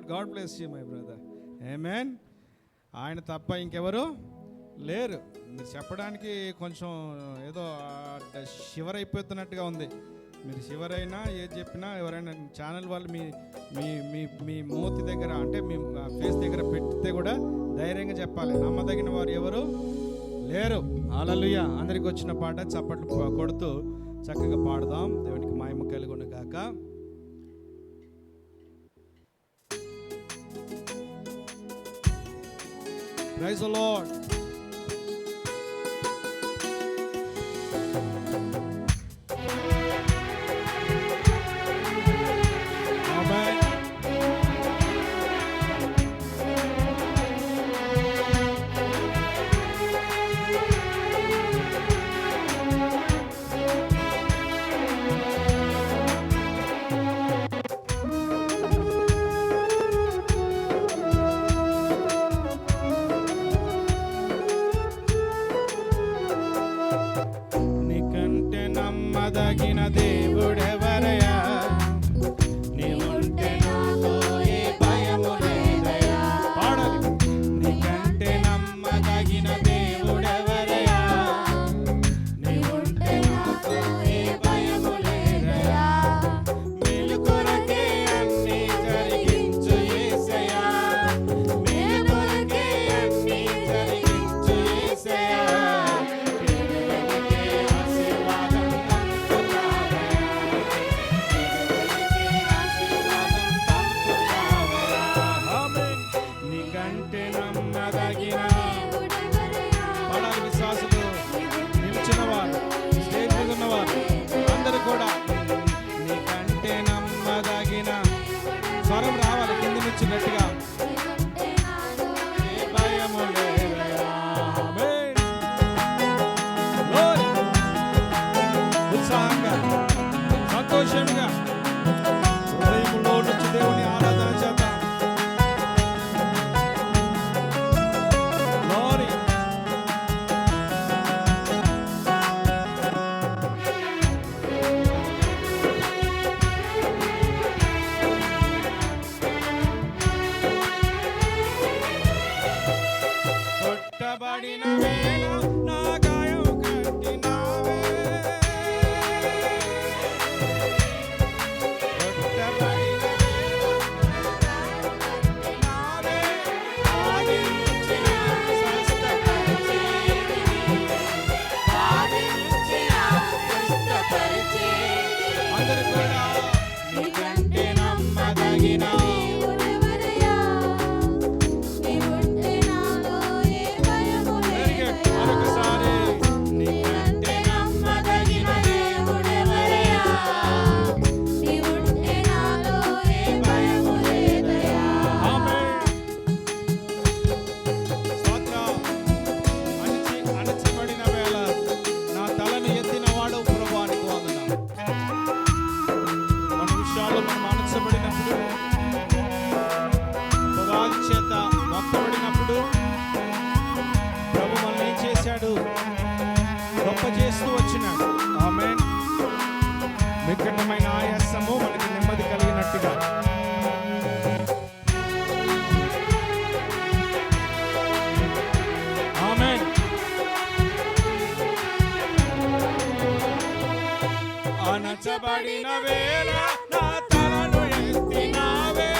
Lord. God bless you my brother. Amen. ఆయన తప్ప ఇంకెవరు లేరు. మీరు చెప్పడానికి కొంచెం ఏదో షివర్ అయిపోతున్నట్టుగా ఉంది. మీరు షివర్ అయినా ఏది చెప్పినా ఎవరైనా ఛానల్ వాళ్ళు మీ మీ మీ మీ మూతి దగ్గర అంటే మీ ఫేస్ దగ్గర పెడితే కూడా ధైర్యంగా చెప్పాలి, నమ్మదగిన వారు ఎవరు లేరు. హల్లెలూయా. అందరికి వచ్చిన పాట చప్పట్లు కొడుతూ చక్కగా పాడుదాం. దేవునికి మహిమ కలుగును గాక. Praise the lord. నమ్మదగిన దేవుడెవరయ్యా, నీవుంటే నాకు ఏ భయము లేదయ్యా. పాడాలి. నీకంటే నమ్మదగిన దేవుడెవరయ్యా, నీవుంటే నాకు ఏ భయము లేదయ్యా. మేలు కొరకే అన్నీ జరిగించు యేసయ్యా, మేలు కొరకే అన్నీ జరిగించు యేసయ్యా. స్వరం రావాలి కింది నుంచి గట్టిగా. భయము లేదయ్యా. ఉత్సాహంగా సంతోషంగా హృదయంలో నుంచి దేవుని ఆరాధన చేద్దాం. కొట్టబడిన వేళ నా గాయం కట్టినావే, కొట్టబడిన వేళ నా గాయం కట్టినావే, ఆదించిన స్వస్థపరిచేది. అందరూ కూడా నీకంటే నమ్మదగిన గొప్ప చేస్తూ వచ్చినాడు. ఆమేన్. వికటమైన ఆయాసము మనకి నెమ్మది కలిగినట్టుగా. ఆమేన్. అణచబడిన వేళ నా తలను ఎత్తినావే,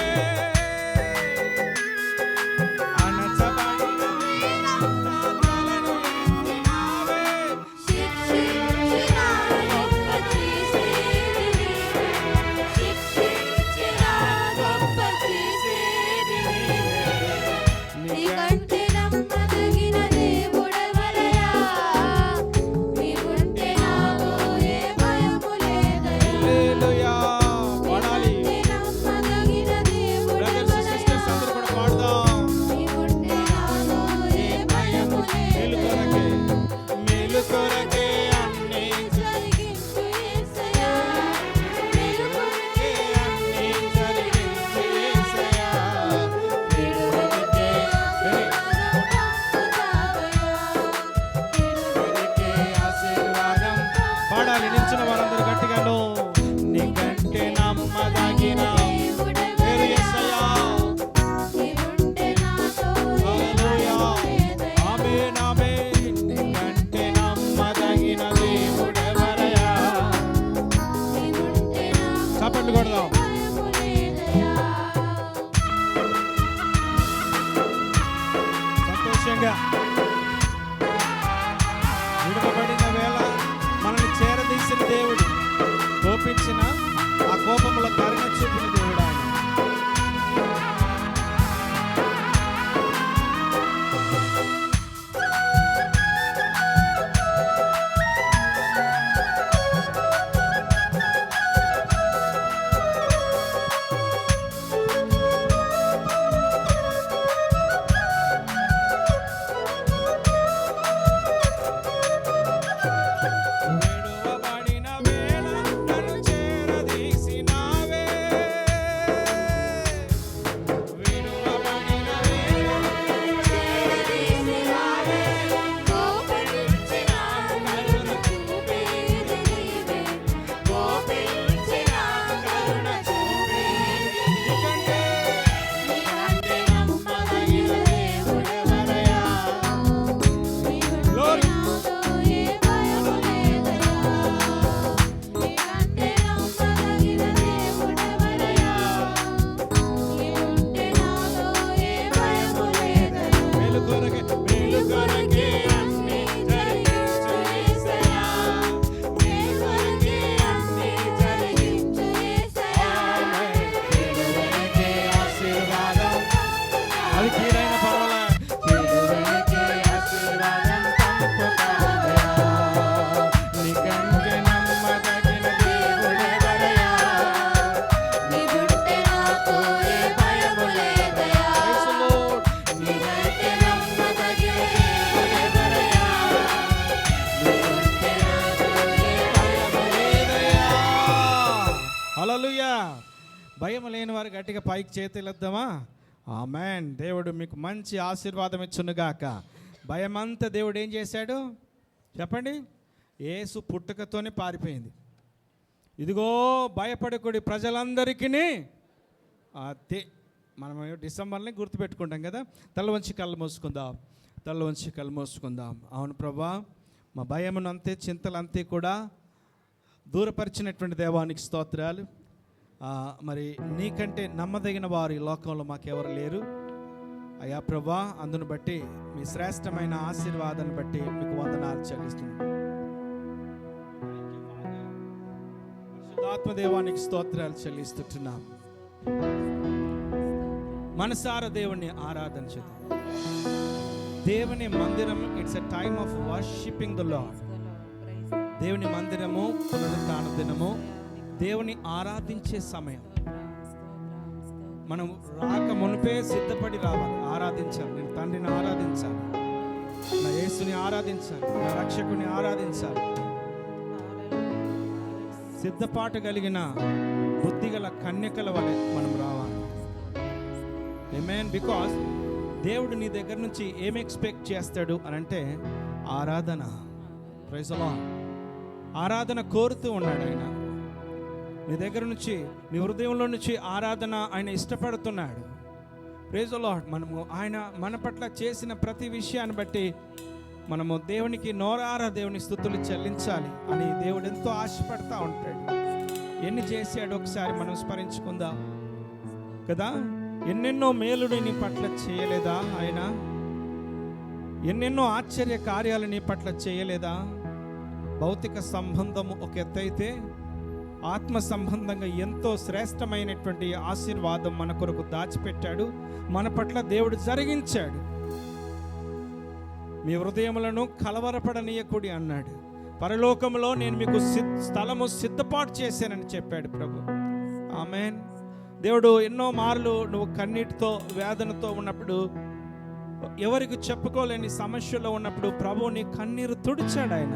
అది కీడైన పర్వాలే, కీడువైతే ఆశీర్వాదం పంపుతానయ్యా. నీకంటే నమ్మదగిన దేవుడెవరయ్యా? నీవుంటే నాకు ఏ భయము లేదయ్యా. నీవైతే నమ్మదగిన దేవుడెవరయ్యా? నీవుంటే నాకు ఏ భయము లేదయ్యా. హల్లెలూయా. భయం లేని వారు గట్టిగా పైకి చేతులెద్దామా? ఆమేన్. దేవుడు మీకు మంచి ఆశీర్వాదం ఇచ్చునుగాక. భయమంతా దేవుడు ఏం చేశాడు చెప్పండి? యేసు పుట్టుకతోనే పారిపోయింది. ఇదిగో భయపడకుడి ప్రజలందరికీ అదే మనం డిసెంబర్ని గుర్తుపెట్టుకుంటాం కదా. తల వంచి కళ్ళు మూసుకుందాం, తల వంచి కళ్ళు మూసుకుందాం. అవును ప్రభా, మా భయమును అంతే, చింతలు అంతే కూడా దూరపరిచినటువంటి దేవానికి స్తోత్రాలు. మరి నీకంటే నమ్మదగిన వారు ఈ లోకంలో మాకెవరు లేరు అయ్యా ప్రభా. అందును బట్టి మీ శ్రేష్టమైన ఆశీర్వాదాన్ని బట్టి మీకు వందనాలు చెల్లిస్తున్నాను. ఆత్మదేవానికి స్తోత్రాలు చెల్లిస్తున్నాం. మనసార దేవుణ్ణి ఆరాధన చేద్దాం. దేవుని మందిరం, it's a time of worshipping the lord. దేవుని మందిరము పునరుత్థాన దినము, దేవుని ఆరాధించే సమయం. మనం రాక మునిపే సిద్ధపడి రావాలి, ఆరాధించాలి. నేను తండ్రిని ఆరాధించాలి, నా యేసుని ఆరాధించాలి, నా రక్షకుని ఆరాధించాలి. సిద్ధపాటు కలిగిన బుద్ధిగల కన్యకల వలె మనం రావాలి. ఆమేన్. బికాస్ దేవుడు నీ దగ్గర నుంచి ఏం ఎక్స్పెక్ట్ చేస్తాడు అని అంటే ఆరాధన. Praise the lord. ఆరాధన కోరుతూ ఉన్నాడు ఆయన. నీ దగ్గర నుంచి, నీ హృదయంలో నుంచి ఆరాధన ఆయన ఇష్టపడుతున్నాడు. Praise the lord. మనము ఆయన మన పట్ల చేసిన ప్రతి విషయాన్ని బట్టి మనము దేవునికి నోరారా దేవుని స్తుతులు చెల్లించాలి అని దేవుడు ఎంతో ఆశపడతా ఉంటాడు. ఎన్ని చేశాడు ఒకసారి మనం స్మరించుకుందాం కదా. ఎన్నెన్నో మేలుడు నీ పట్ల చేయలేదా ఆయన? ఎన్నెన్నో ఆశ్చర్య కార్యాలు నీ పట్ల చేయలేదా? భౌతిక సంబంధము ఒక ఎత్తైతే, ఆత్మ సంబంధంగా ఎంతో శ్రేష్టమైనటువంటి ఆశీర్వాదం మన కొరకు దాచిపెట్టాడు, మన పట్ల దేవుడు జరిగించాడు. మీ హృదయములను కలవరపడనీయకుడి అన్నాడు. పరలోకములో నేను మీకు స్థలము సిద్ధపాటు చేశానని చెప్పాడు ప్రభు. ఆమేన్. దేవుడు ఎన్నో మార్లు నువ్వు కన్నీటితో, వేదనతో ఉన్నప్పుడు, ఎవరికి చెప్పుకోలేని సమస్యలో ఉన్నప్పుడు ప్రభు నీ కన్నీరు తుడిచాడు ఆయన.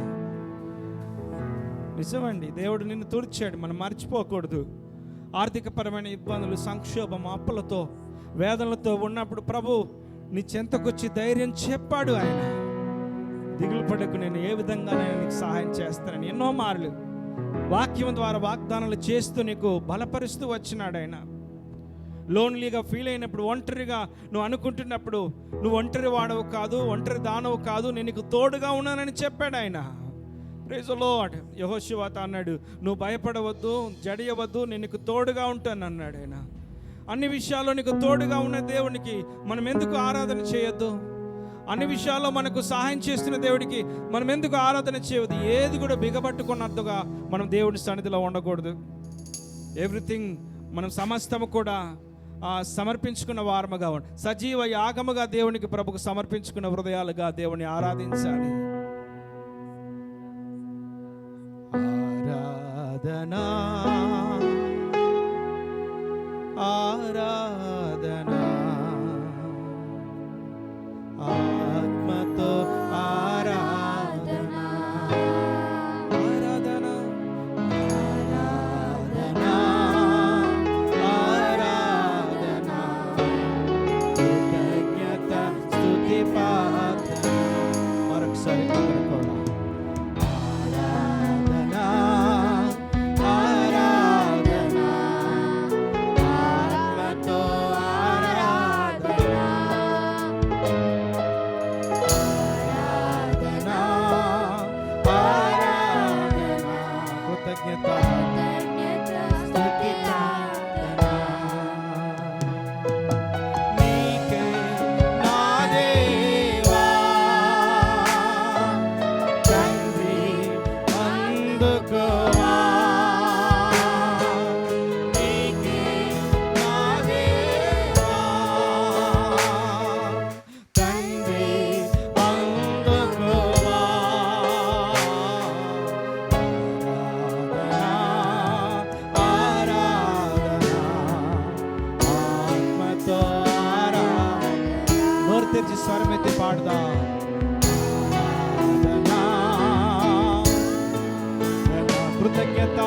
నిజమండి, దేవుడు నిన్ను తుడిచాడు, మనం మర్చిపోకూడదు. ఆర్థికపరమైన ఇబ్బందులు, సంక్షోభం, అప్పులతో, వేదనలతో ఉన్నప్పుడు ప్రభు నీ చెంతకొచ్చి ధైర్యం చెప్పాడు ఆయన. దిగులు పడకు, నేను ఏ విధంగా నీకు సహాయం చేస్తానని ఎన్నో మార్లు వాక్యం ద్వారా వాగ్దానాలు చేస్తూ నీకు బలపరుస్తూ వచ్చినాడు ఆయన. లోన్లీగా ఫీల్ అయినప్పుడు, ఒంటరిగా నువ్వు అనుకుంటున్నప్పుడు, నువ్వు ఒంటరి వాడవు కాదు, ఒంటరి దానవు కాదు, నేను నీకు తోడుగా ఉన్నానని చెప్పాడు ఆయన. Praise the lord. యెహోషువతో అన్నాడు, నువ్వు భయపడవద్దు, జడియవద్దు, నేను నీకు తోడుగా ఉంటాను అన్నాడు ఆయన. అన్ని విషయాల్లో నీకు తోడుగా ఉన్న దేవునికి మనం ఎందుకు ఆరాధన చేయొద్దు? అన్ని విషయాల్లో మనకు సహాయం చేస్తున్న దేవుడికి మనం ఎందుకు ఆరాధన చేయవద్దు? ఏది కూడా బిగబట్టుకున్నట్టుగా మనం దేవుడి సన్నిధిలో ఉండకూడదు. ఎవ్రీథింగ్, మనం సమస్తము కూడా సమర్పించుకున్న వారముగా, సజీవ యాగముగా దేవునికి, ప్రభుకు సమర్పించుకున్న హృదయాలుగా దేవుని ఆరాధించాలి. ఆరాధనా ఆరాధనా ఆత్మతో ఆరాధనా ఆరాధనా ఆరాధనా ఆరాధనా కృతజ్ఞత స్తుతి పాత్ర. మరొకసారి ఆరాధనా ఆరాధనా ఆత్మతో తెరిచి స్వరమెత్తి పాడుదాం. కృతజ్ఞత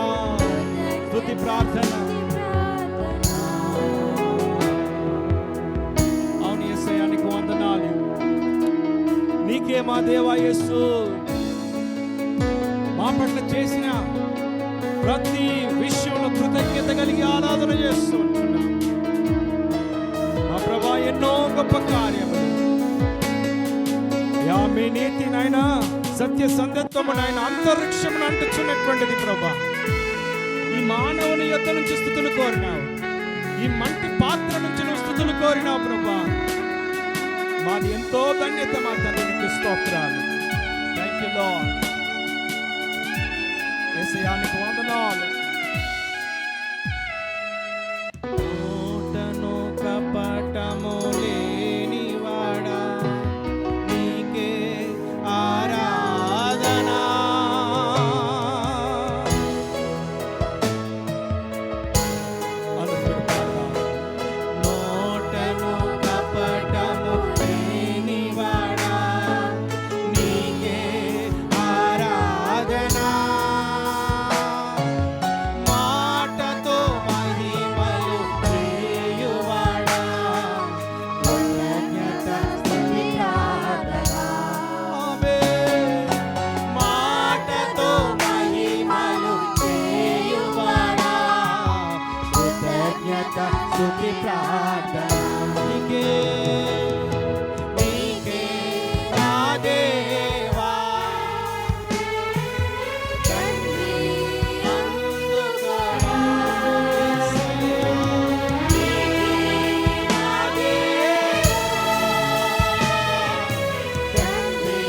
స్తుతి ప్రార్థన. అవును యేసయ్యా, నీకు వందనాలు. నీకే మా దేవా యేసు మా పట్ల చేసిన ప్రతి విషయంలో కృతజ్ఞత కలిగి ఆరాధన చేస్తూ ఉంటున్నాం. మా ప్రభా ఎన్నో గొప్ప కార్యములు, మీ నీతి నాయన, సత్య సంగత్వము నాయన అంతరిక్షమును అంటుచున్నటువంటిది ప్రభా. ఈ మానవుని యొద్ద నుంచి స్తుతులు కోరినావు, ఈ మంటి పాత్ర నుంచి నువ్వు స్తుతులు కోరినావు ప్రభా. మాది ఎంతో ధన్యత మా తండ్రి, నీకు స్తోత్రాలు. Thank you lord. యేసయ్యా నీకు వందనాలు. నోటను కపటము లేనివాడా, నీకే ఆరాధనా. నోటను కపటము లేనివాడా, నీకే ఆరాధనా. మాటతో మహిమలు చేయువాడా, కృతజ్ఞత స్తుతి ప్రార్థన. ఆమేన్. మాటతో మహిమలు చేయువాడా, కృతజ్ఞత స్తుతి ప్రార్థన. నీకే నీకే నా దేవా, తండ్రి అందుకోవా. యేసయ్యా, నీకే నా దేవా, తండ్రి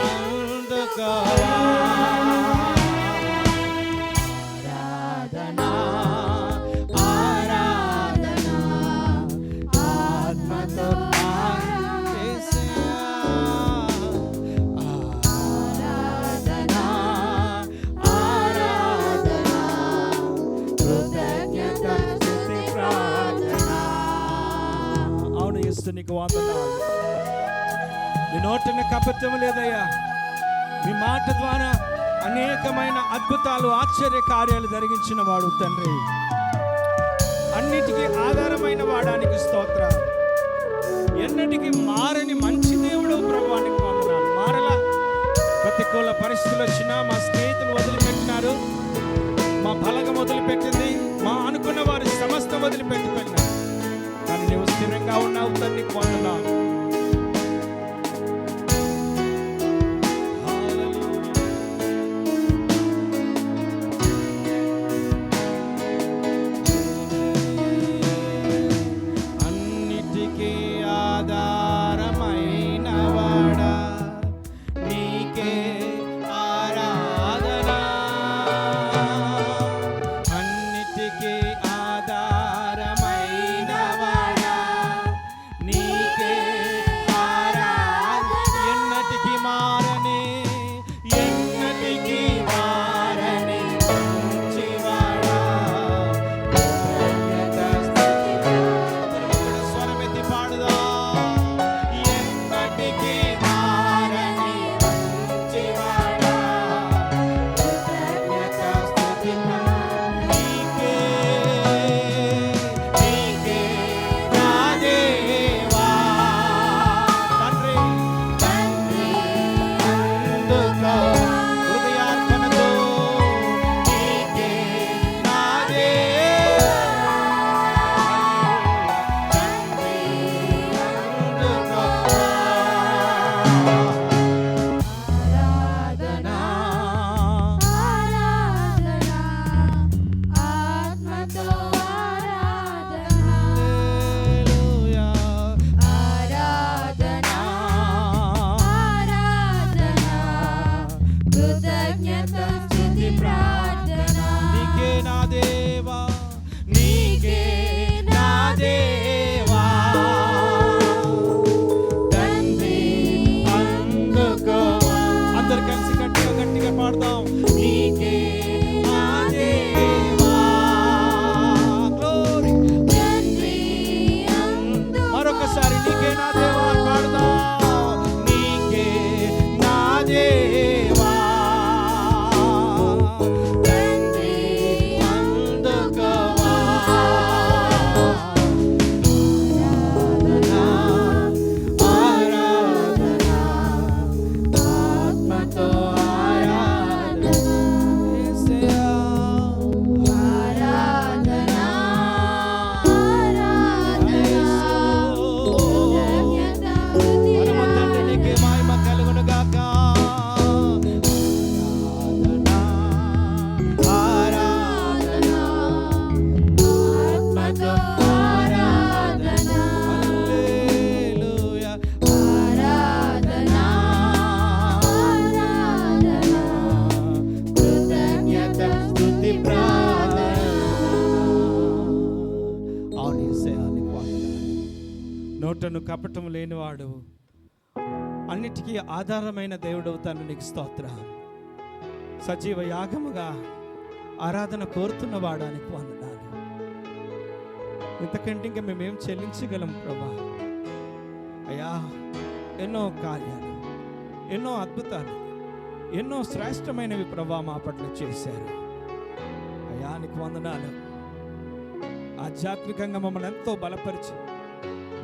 అందుకోవా. ఆరాధనా ఆరాధనా ఆత్మతో యేసయ్యా. ఆరాధనా ఆరాధనా కృతజ్ఞత స్తుతి ప్రార్థన. అవును యేసు, నీకు వందనాలు. నీ నోటిన కపటము లేదయ్యా. మీ మాట ద్వారా అనేకమైన అద్భుతాలు, ఆశ్చర్య కార్యాలు జరిగించిన వాడు తండ్రి. అన్నిటికీ ఆధారమైన వాడానికి స్తోత్రాలు. ఎన్నటికీ మారని మంచి దేవుడు ప్రభువానికి వందనాలు. మారలా. ప్రతికూల పరిస్థితులు వచ్చినా మా స్నేహితులు వదిలిపెట్టినారు, మా బలగం వదిలిపెట్టింది, మా అనుకున్న వారి సమస్తం వదిలిపెట్టిపోయినారు. కానీ నీవు స్థిరంగా ఉన్నావు తండ్రి, నీకు వందనాలు. అన్నిటికీ ఆధారమైన వాడా, నీకే ఆరాధనా. అన్నిటికీ ఆధారమైన వాడా, నీకే నోటను కపటం లేనివాడు, అన్నిటికీ ఆధారమైన దేవుడవుతాను. నీకు స్తోత్రం. సజీవ యాగముగా ఆరాధన కోరుతున్న వాడానికి వందనాలు. ఇంతకంటే ఇంకా మేమేం చెల్లించగలం ప్రభా? అయ్యా, ఎన్నో కార్యాలు, ఎన్నో అద్భుతాలు, ఎన్నో శ్రేష్టమైనవి ప్రభా మా పట్ల చేశారు. అయ్యా, నీకు వందనాలు. ఆధ్యాత్మికంగా మమ్మల్ని ఎంతో బలపరిచి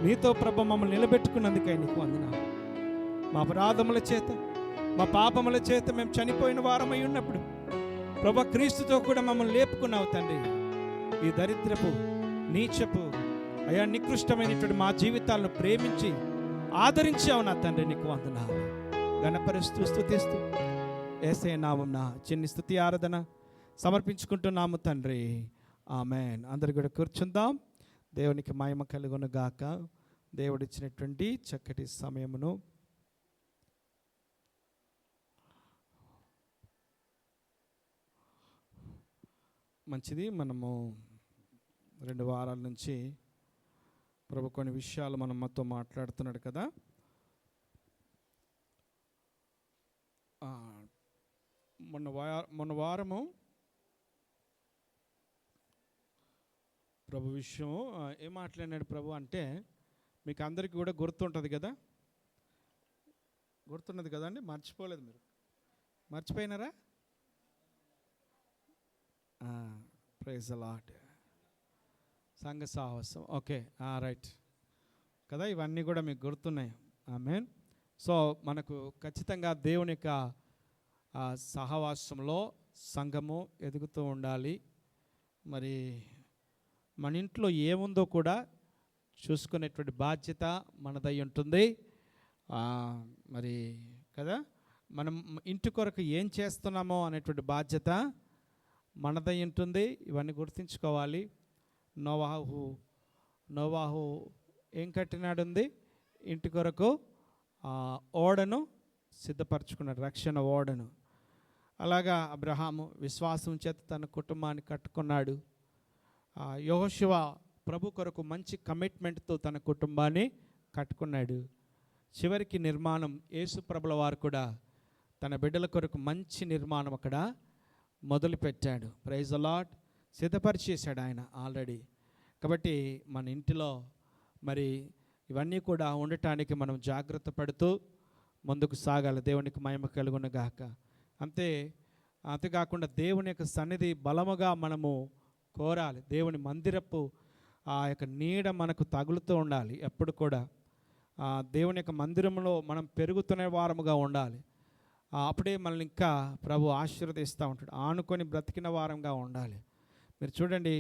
మీతో ప్రభ మమ్మల్ని నిలబెట్టుకున్నందుకై నీకు వందనాలు. మా అపరాధముల చేత, మా పాపముల చేత మేము చనిపోయిన వారమై ఉన్నప్పుడు ప్రభా క్రీస్తుతో కూడా మమ్మల్ని లేపుకున్నావు తండ్రి. ఈ దరిద్రపు, నీచపు, అయా నికృష్టమైనటువంటి మా జీవితాలను ప్రేమించి ఆదరించావు నా తండ్రి. నీకు వందనాలు. గణపరుస్తూ స్తుతిస్తూ యేసయ్య నామమున చిన్ని స్తుతి ఆరాధన సమర్పించుకుంటున్నాము తండ్రి. ఆమేన్. అందరు కూడా కూర్చుందాం. దేవునికి మహిమ కలుగును గాక. దేవుడిచ్చినటువంటి చక్కటి సమయమును మంచిది. మనము 2 వారాల నుంచి ప్రభు కొన్ని విషయాలు మనతో మాట్లాడుతున్నాడు కదా. మొన్న వారము ప్రభు విషయం ఏం మాట్లాడినాడు ప్రభు అంటే మీకు అందరికీ కూడా గుర్తుంటుంది కదా. గుర్తున్నది కదండి, మర్చిపోలేదు. మీరు మర్చిపోయినారా? Praise the lord. సంఘ సాహసం. ఓకే, రైట్ కదా. ఇవన్నీ కూడా మీకు గుర్తున్నాయి. ఆమేన్. సో మనకు ఖచ్చితంగా దేవుని యొక్క సహవాసంలో సంఘము ఎదుగుతూ ఉండాలి. మరి మన ఇంట్లో ఏముందో కూడా చూసుకునేటువంటి బాధ్యత మనదై ఉంటుంది. మరి కదా, మనం ఇంటి కొరకు ఏం చేస్తున్నామో అనేటువంటి బాధ్యత మనదై ఉంటుంది. ఇవన్నీ గుర్తుంచుకోవాలి. నోవాహు ఏం కట్టినాడు ఉంది? ఇంటి కొరకు ఓడను సిద్ధపరచుకున్నాడు, రక్షణ ఓడను. అలాగా అబ్రహాము విశ్వాసం చేత తన కుటుంబాన్ని కట్టుకున్నాడు. యెహోషువ ప్రభు కొరకు మంచి కమిట్మెంట్తో తన కుటుంబాన్ని కట్టుకున్నాడు. చివరికి నిర్మాణం యేసు ప్రభుల వారు కూడా తన బిడ్డల కొరకు మంచి నిర్మాణం అక్కడ మొదలుపెట్టాడు. Praise the lord. సిద్ధపరిచేశాడు ఆయన ఆల్రెడీ. కాబట్టి మన ఇంటిలో మరి ఇవన్నీ కూడా ఉండటానికి మనం జాగ్రత్త పడుతూ ముందుకు సాగాలి. దేవునికి మహిమ కలుగును గాక. అంతేకాకుండా దేవుని యొక్క సన్నిధి బలముగా మనము కోరాలి. దేవుని మందిరపు ఆ యొక్క నీడ మనకు తగులుతూ ఉండాలి. ఎప్పుడు కూడా దేవుని యొక్క మందిరంలో మనం పెరుగుతున్న వారముగా ఉండాలి. అప్పుడే మనల్ని ఇంకా ప్రభు ఆశీర్వదిస్తూ ఉంటాడు. ఆనుకొని బ్రతికిన వారంగా ఉండాలి. మీరు చూడండి,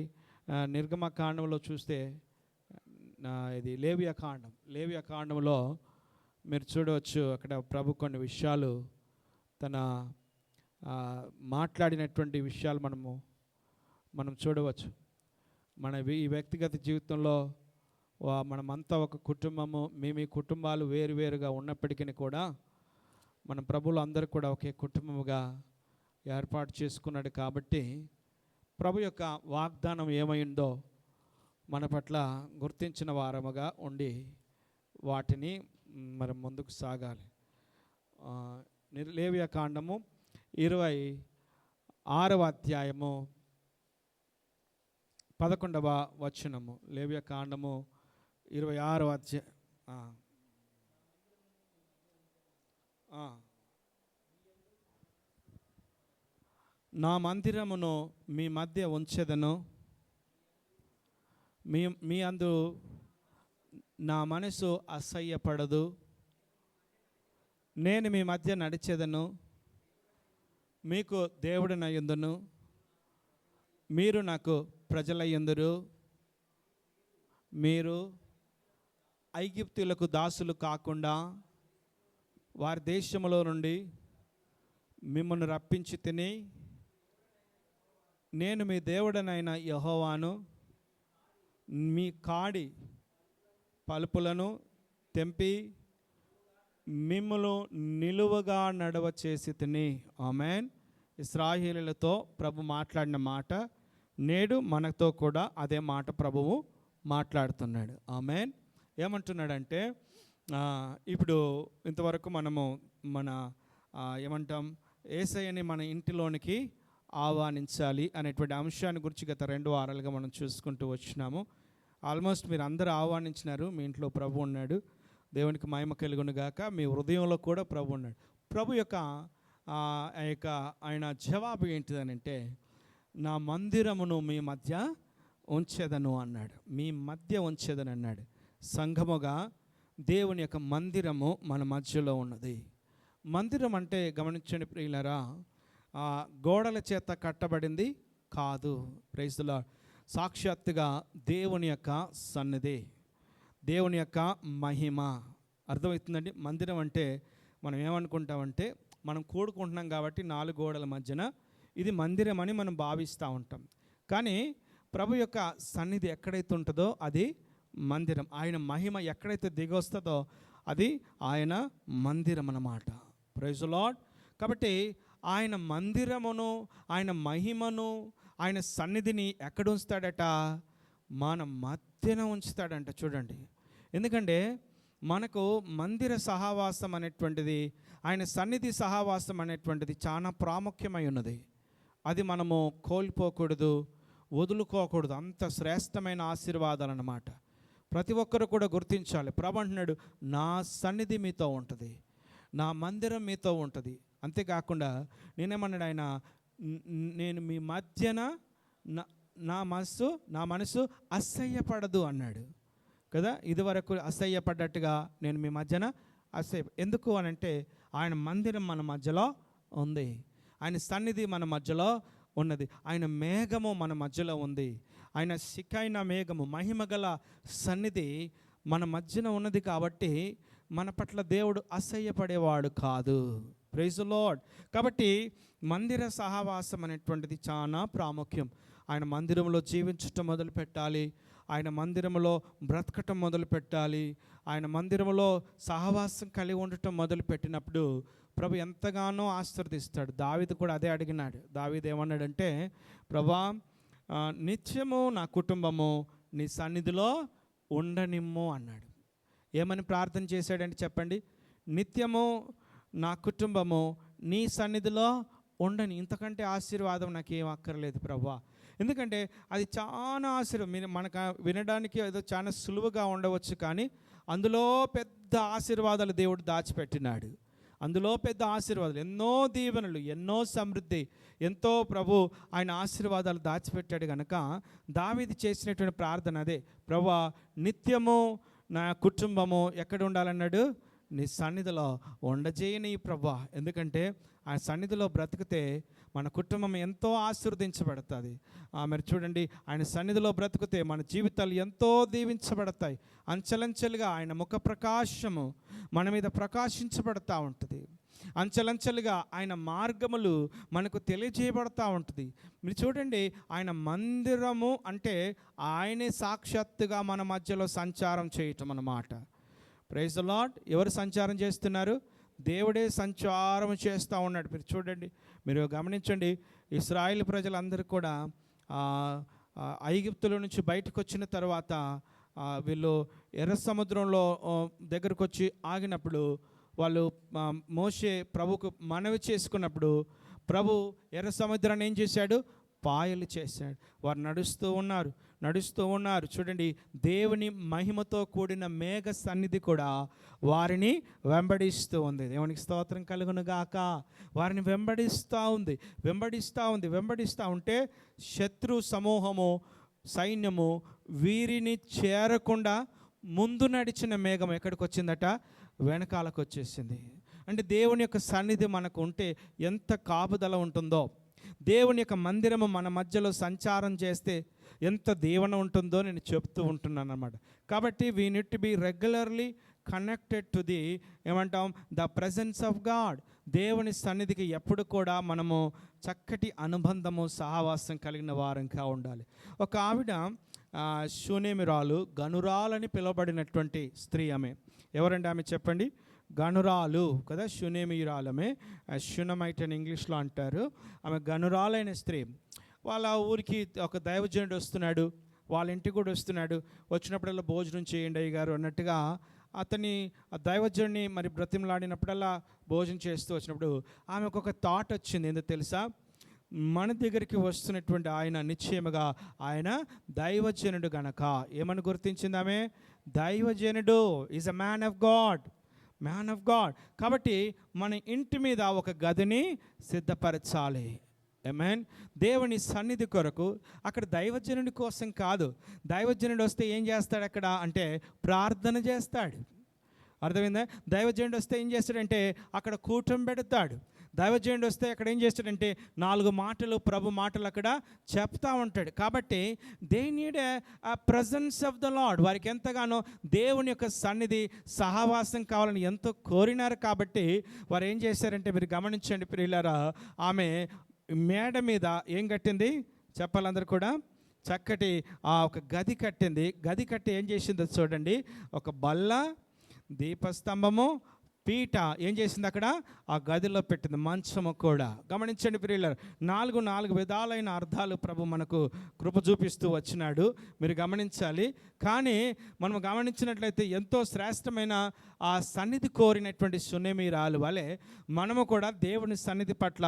నిర్గమకాండంలో చూస్తే ఇది లేవియా కాండంలో మీరు చూడవచ్చు. అక్కడ ప్రభు కొన్ని విషయాలు తన మాట్లాడినటువంటి విషయాలు మనం చూడవచ్చు. ఈ వ్యక్తిగత జీవితంలో మనమంతా ఒక కుటుంబము. మీ కుటుంబాలు వేరువేరుగా ఉన్నప్పటికీ కూడా మన ప్రభువులు అందరూ కూడా ఒకే కుటుంబముగా ఏర్పాటు చేసుకున్నాడు. కాబట్టి ప్రభు యొక్క వాగ్దానం ఏమైందో మన పట్ల గుర్తించిన వారముగా ఉండి వాటిని మరి ముందుకు సాగాలి. లేవియా కాండము 26వ అధ్యాయము 11వ వచనము. లేవియా కాండము 26వ అధ్యాయం. నా మందిరమును మీ మధ్య ఉంచెదను, మీ అందు నా మనసు అసహ్యపడదు. నేను మీ మధ్య నడిచెదను, మీకు దేవుడినయ్యుందును, మీరు నాకు ప్రజలయ్యుందురు. మీరు ఐగుప్తీయులకు దాసులు కాకుండా వారి దేశములో నుండి మిమ్మల్ని రప్పించి తిని, నేను మీ దేవుడనైన యెహోవాను. మీ కాడి పలుపులను తెంపి మిమ్మును నిలువగా నడవ చేసి తిని. ఆమేన్. ఇశ్రాయేలీయులతో ప్రభు మాట్లాడిన మాట నేడు మనతో కూడా అదే మాట ప్రభువు మాట్లాడుతున్నాడు. ఆమేన్. ఏమంటున్నాడంటే ఇప్పుడు ఇంతవరకు మనము మన ఏమంటాం, యేసయ్యని మన ఇంటిలోనికి ఆహ్వానించాలి అనేటువంటి అంశాన్ని గురించి గత 2 వారాలుగా మనం చూసుకుంటూ వచ్చినాము. ఆల్మోస్ట్ మీరు అందరూ ఆహ్వానించినారు. మీ ఇంట్లో ప్రభు ఉన్నాడు. దేవునికి మహిమ కలుగును గాక. మీ హృదయంలో కూడా ప్రభు ఉన్నాడు. ప్రభు యొక్క ఆయన జవాబు ఏంటిదనంటే, నా మందిరమును మీ మధ్య ఉంచెదను అన్నాడు. మీ మధ్య ఉంచెదను అన్నాడు. సంఘముగా దేవుని యొక్క మందిరము మన మధ్యలో ఉన్నది. మందిరం అంటే గమనించండి ప్రియులారా, గోడల చేత కట్టబడింది కాదు. Praise the lord. సాక్షాత్తుగా దేవుని యొక్క సన్నిధి, దేవుని యొక్క మహిమ. అర్థమవుతుందండి. మందిరం అంటే మనం ఏమనుకుంటామంటే, మనం కూడుకుంటున్నాం కాబట్టి 4 గోడల మధ్యన ఇది మందిరం అని మనం భావిస్తూ ఉంటాం. కానీ ప్రభు యొక్క సన్నిధి ఎక్కడైతే ఉంటుందో అది మందిరం. ఆయన మహిమ ఎక్కడైతే దిగొస్తుందో అది ఆయన మందిరం అన్నమాట. Praise the lord. కాబట్టి ఆయన మందిరమును, ఆయన మహిమను, ఆయన సన్నిధిని ఎక్కడ ఉంచుతాడట? మన మధ్యన ఉంచుతాడంట. చూడండి, ఎందుకంటే మనకు మందిర సహవాసం అనేటువంటిది, ఆయన సన్నిధి సహవాసం అనేటువంటిది చాలా ప్రాముఖ్యమై ఉన్నది. అది మనము కోల్పోకూడదు, వదులుకోకూడదు. అంత శ్రేష్టమైన ఆశీర్వాదాలు అన్నమాట. ప్రతి ఒక్కరు కూడా గుర్తించాలి. ప్రభు అంటున్నాడు, నా సన్నిధి మీతో ఉంటుంది, నా మందిరం మీతో ఉంటుంది. అంతేకాకుండా నేనేమన్నాడు ఆయన, నేను మీ మధ్యన నా మనసు అసహ్యపడదు అన్నాడు కదా. ఇదివరకు అసహ్యపడ్డట్టుగా నేను మీ మధ్యన ఎందుకు అనంటే, ఆయన మందిరం మన మధ్యలో ఉంది, ఆయన సన్నిధి మన మధ్యలో ఉన్నది, ఆయన మేఘము మన మధ్యలో ఉంది, ఆయన షికైన మేఘము, మహిమగల సన్నిధి మన మధ్యన ఉన్నది. కాబట్టి మన పట్ల దేవుడు అసహ్యపడేవాడు కాదు. Praise the lord. కాబట్టి మందిర సహవాసం అనేటువంటిది చాలా ప్రాముఖ్యం. ఆయన మందిరంలో జీవించటం మొదలు పెట్టాలి, ఆయన మందిరంలో బ్రతకటం మొదలు పెట్టాలి, ఆయన మందిరంలో సహవాసం కలిగి ఉండటం మొదలు పెట్టినప్పుడు ప్రభు ఎంతగానో ఆశీర్వదిస్తాడు. దావీదు కూడా అదే అడిగినాడు. దావీదు ఏమన్నాడంటే, ప్రభా నిత్యము నా కుటుంబము నీ సన్నిధిలో ఉండనిమ్ము అన్నాడు. ఏమని ప్రార్థన చేశాడంటే చెప్పండి, నిత్యము నా కుటుంబము నీ సన్నిధిలో ఉండని. ఇంతకంటే ఆశీర్వాదం నాకు ఏం అక్కర్లేదు ప్రభా. ఎందుకంటే అది చాలా ఆశీర్వాదం. మనకు వినడానికి ఏదో చాలా సులువుగా ఉండవచ్చు, కానీ అందులో పెద్ద ఆశీర్వాదాలు దేవుడు దాచిపెట్టినాడు. అందులో పెద్ద ఆశీర్వాదాలు, ఎన్నో దీవెనలు, ఎన్నో సమృద్ధి, ఎంతో ప్రభు ఆయన ఆశీర్వాదాలు దాచిపెట్టాడు. కనుక దావీదు చేసినటువంటి ప్రార్థన అదే, ప్రభా నిత్యము నా కుటుంబము ఎక్కడ ఉండాలన్నాడు? నీ సన్నిధిలో ఉండజేయని ప్రభా. ఎందుకంటే ఆ సన్నిధిలో బ్రతికితే మన కుటుంబం ఎంతో ఆశీర్వదించబడుతుంది. మరి చూడండి, ఆయన సన్నిధిలో బ్రతికితే మన జీవితాలు ఎంతో దీవించబడతాయి. అంచెలంచెలుగా ఆయన ముఖ ప్రకాశము మన మీద ప్రకాశించబడతా ఉంటుంది. అంచెలంచెలుగా ఆయన మార్గములు మనకు తెలియజేయబడతా ఉంటుంది. మీరు చూడండి, ఆయన మందిరము అంటే ఆయనే సాక్షాత్తుగా మన మధ్యలో సంచారం చేయటం అన్నమాట. Praise the lord. ఎవరు సంచారం చేస్తున్నారు? దేవుడే సంచారం చేస్తూ ఉన్నాడు. మీరు చూడండి, మీరు గమనించండి, ఇశ్రాయేలు ప్రజలందరూ కూడా ఐగుప్తుల నుంచి బయటకు వచ్చిన తర్వాత వీళ్ళు ఎర్ర సముద్రంలో దగ్గరకు వచ్చి ఆగినప్పుడు వాళ్ళు మోషే ప్రభుకు మనవి చేసుకున్నప్పుడు ప్రభు ఎర్ర సముద్రాన్ని ఏం చేశాడు? పాయలు చేశాడు. వారు నడుస్తూ ఉన్నారు. చూడండి, దేవుని మహిమతో కూడిన మేఘ సన్నిధి కూడా వారిని వెంబడిస్తూ ఉంది. దేవునికి స్తోత్రం కలుగును గాక. వారిని వెంబడిస్తూ ఉంటే శత్రు సమూహము, సైన్యము వీరిని చేరకుండా ముందు నడిచిన మేఘం ఎక్కడికి వచ్చిందట? వెనకాలకు వచ్చేసింది. అంటే దేవుని యొక్క సన్నిధి మనకు ఉంటే ఎంత కాపుదల ఉంటుందో, దేవుని యొక్క మందిరము మన మధ్యలో సంచారం చేస్తే ఎంత దీవెన ఉంటుందో నేను చెప్తూ ఉంటున్నాను అన్నమాట. కాబట్టి we need to be regularly connected to the the presence of God. దేవుని సన్నిధికి ఎప్పుడు కూడా మనము చక్కటి అనుబంధము, సహవాసం కలిగిన వారంగా ఉండాలి. ఒక ఆవిడ శూనేమిరాలు, గనురాలని పిలువబడినటువంటి స్త్రీ. ఆమె ఎవరండి? ఆమె చెప్పండి. గనురాలు కదా, శూనేమిరాలమే, షునమైట్ అని ఇంగ్లీష్లో అంటారు. ఆమె గనురాలైన స్త్రీ. వాళ్ళ ఊరికి ఒక దైవజనుడు వస్తున్నాడు. వాళ్ళ ఇంటికి కూడా వస్తున్నాడు. వచ్చినప్పుడల్లా భోజనం చేయండి అయ్య గారు అన్నట్టుగా అతన్ని ఆ దైవజనుడిని మరి బ్రతిమలాడినప్పుడల్లా భోజనం చేస్తూ వచ్చినప్పుడు ఆమెకు ఒక థాట్ వచ్చింది. ఏందో తెలుసా, మన దగ్గరికి వస్తున్నటువంటి ఆయన నిశ్చయముగా ఆయన దైవజనుడు గనక ఏమని గుర్తించింది ఆమె? దైవజనుడు is a man of God, man of God. కాబట్టి మన ఇంటి మీద ఒక గదిని సిద్ధపరచాలి. ఆమేన్. దేవుని సన్నిధి కొరకు అక్కడ దైవజనుడి కోసం కాదు. దైవజనుడు వస్తే ఏం చేస్తాడు అక్కడ అంటే ప్రార్థన చేస్తాడు. అర్థమైందా? దైవజనుడు వస్తే ఏం చేస్తాడంటే అక్కడ కూటం పెడతాడు. దైవజనుడు వస్తే అక్కడ ఏం చేస్తాడంటే 4 మాటలు ప్రభు మాటలు అక్కడ చెప్తా ఉంటాడు. కాబట్టి they need a presence of the Lord. వారికి ఎంతగానో దేవుని యొక్క సన్నిధి సహవాసం కావాలని ఎంతో కోరినారు. కాబట్టి వారు ఏం చేశారంటే మీరు గమనించండి ప్రియులారా, ఆమె మేడ మీద ఏం కట్టింది చెప్పాలందరూ కూడా? చక్కటి ఒక గది కట్టింది. గది కట్టి ఏం చేసిందో చూడండి, ఒక బల్ల, దీపస్తంభము, పీట ఏం చేసింది అక్కడ ఆ గదిలో పెట్టింది, మంచము కూడా. గమనించండి ప్రియులారా, 4 విధాలైన అర్థాలు ప్రభు మనకు కృప చూపిస్తూ వచ్చినాడు. మీరు గమనించాలి. కానీ మనం గమనించినట్లయితే ఎంతో శ్రేష్టమైన ఆ సన్నిధి కోరినటువంటి సునేమిరాలు వలె మనము కూడా దేవుని సన్నిధి పట్ల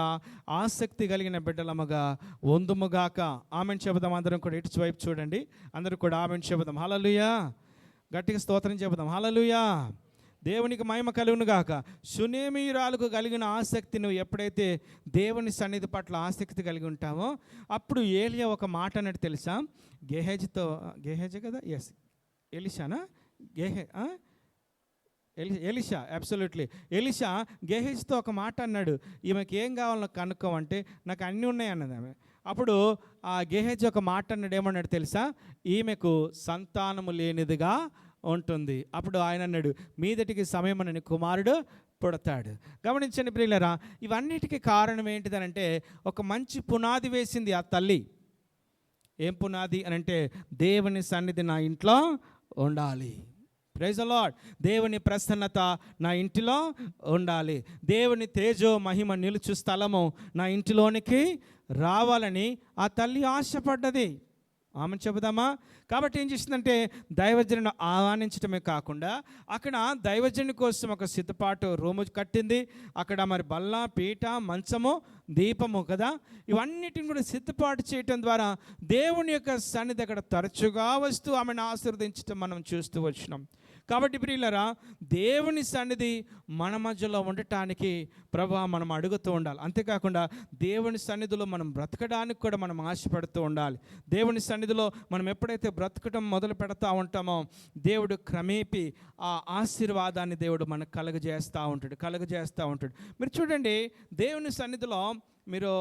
ఆసక్తి కలిగిన బిడ్డలముగా వందుముగాక. ఆమెను చెబుదాం. అందరం కూడా ఇటు వైపు చూడండి. అందరూ కూడా ఆమెను చెబుదాం. హల్లెలూయా. గట్టిగా స్తోత్రం చెబుదాం. హల్లెలూయా. దేవునికి మహిమ కలుగును గాక. సునేమిరాలకు కలిగిన ఆసక్తి నువ్వు ఎప్పుడైతే దేవుని సన్నిధి పట్ల ఆసక్తి కలిగి ఉంటామో అప్పుడు ఏలియా ఒక మాట అన్నట్టు తెలుసా? గేహేజ్ కదా, ఎస్ ఎలిషానా, ఎలిషా, అబ్సల్యూట్లీ ఎలిషా గేహేజ్తో ఒక మాట అన్నాడు, ఈమెకి ఏం కావాలో కనుక్కోమంటే నాకు అన్నీ ఉన్నాయి అన్నది ఆమె. అప్పుడు ఆ గేహేజ్ ఒక మాట అన్నాడు, ఏమన్నాడు తెలుసా? ఈమెకు సంతానము లేనిదిగా ఉంటుంది. అప్పుడు ఆయన అన్నాడు, మీదటికి సమయమనని కుమారుడు పుడతాడు. గమనించండి ప్రియులారా, ఇవన్నిటికీ కారణం ఏంటిదనంటే ఒక మంచి పునాది వేసింది ఆ తల్లి. ఏం పునాది అనంటే దేవుని సన్నిధి నా ఇంట్లో ఉండాలి. Praise the lord. దేవుని ప్రసన్నత నా ఇంటిలో ఉండాలి. దేవుని తేజో మహిమ నిలుచు స్థలము నా ఇంటిలోనికి రావాలని ఆ తల్లి ఆశపడ్డది. ఆమె చెబుదామా? కాబట్టి ఏం చేసిందంటే దైవజనుని ఆహ్వానించడమే కాకుండా అక్కడ దైవజనుని కోసం ఒక సిద్ధపాటు రూము కట్టింది. అక్కడ మరి బల్ల, పీట, మంచము, దీపము కదా, ఇవన్నిటిని కూడా సిద్ధపాటు చేయటం ద్వారా దేవుని యొక్క సన్నిధి అక్కడ తరచుగా వస్తూ ఆమెను ఆశీర్వదించడం మనం చూస్తూ వచ్చినాం. కాబట్టి ప్రియులారా, దేవుని సన్నిధి మన మధ్యలో ఉండటానికి ప్రభువా మనం అడుగుతూ ఉండాలి. అంతేకాకుండా దేవుని సన్నిధిలో మనం బ్రతకడానికి కూడా మనం ఆశపడుతూ ఉండాలి. దేవుని సన్నిధిలో మనం ఎప్పుడైతే బ్రతకడం మొదలు పెడతా ఉంటామో దేవుడు క్రమేపీ ఆ ఆశీర్వాదాన్ని దేవుడు మనకు కలుగజేస్తూ ఉంటాడు. మీరు చూడండి, దేవుని సన్నిధిలో మీరు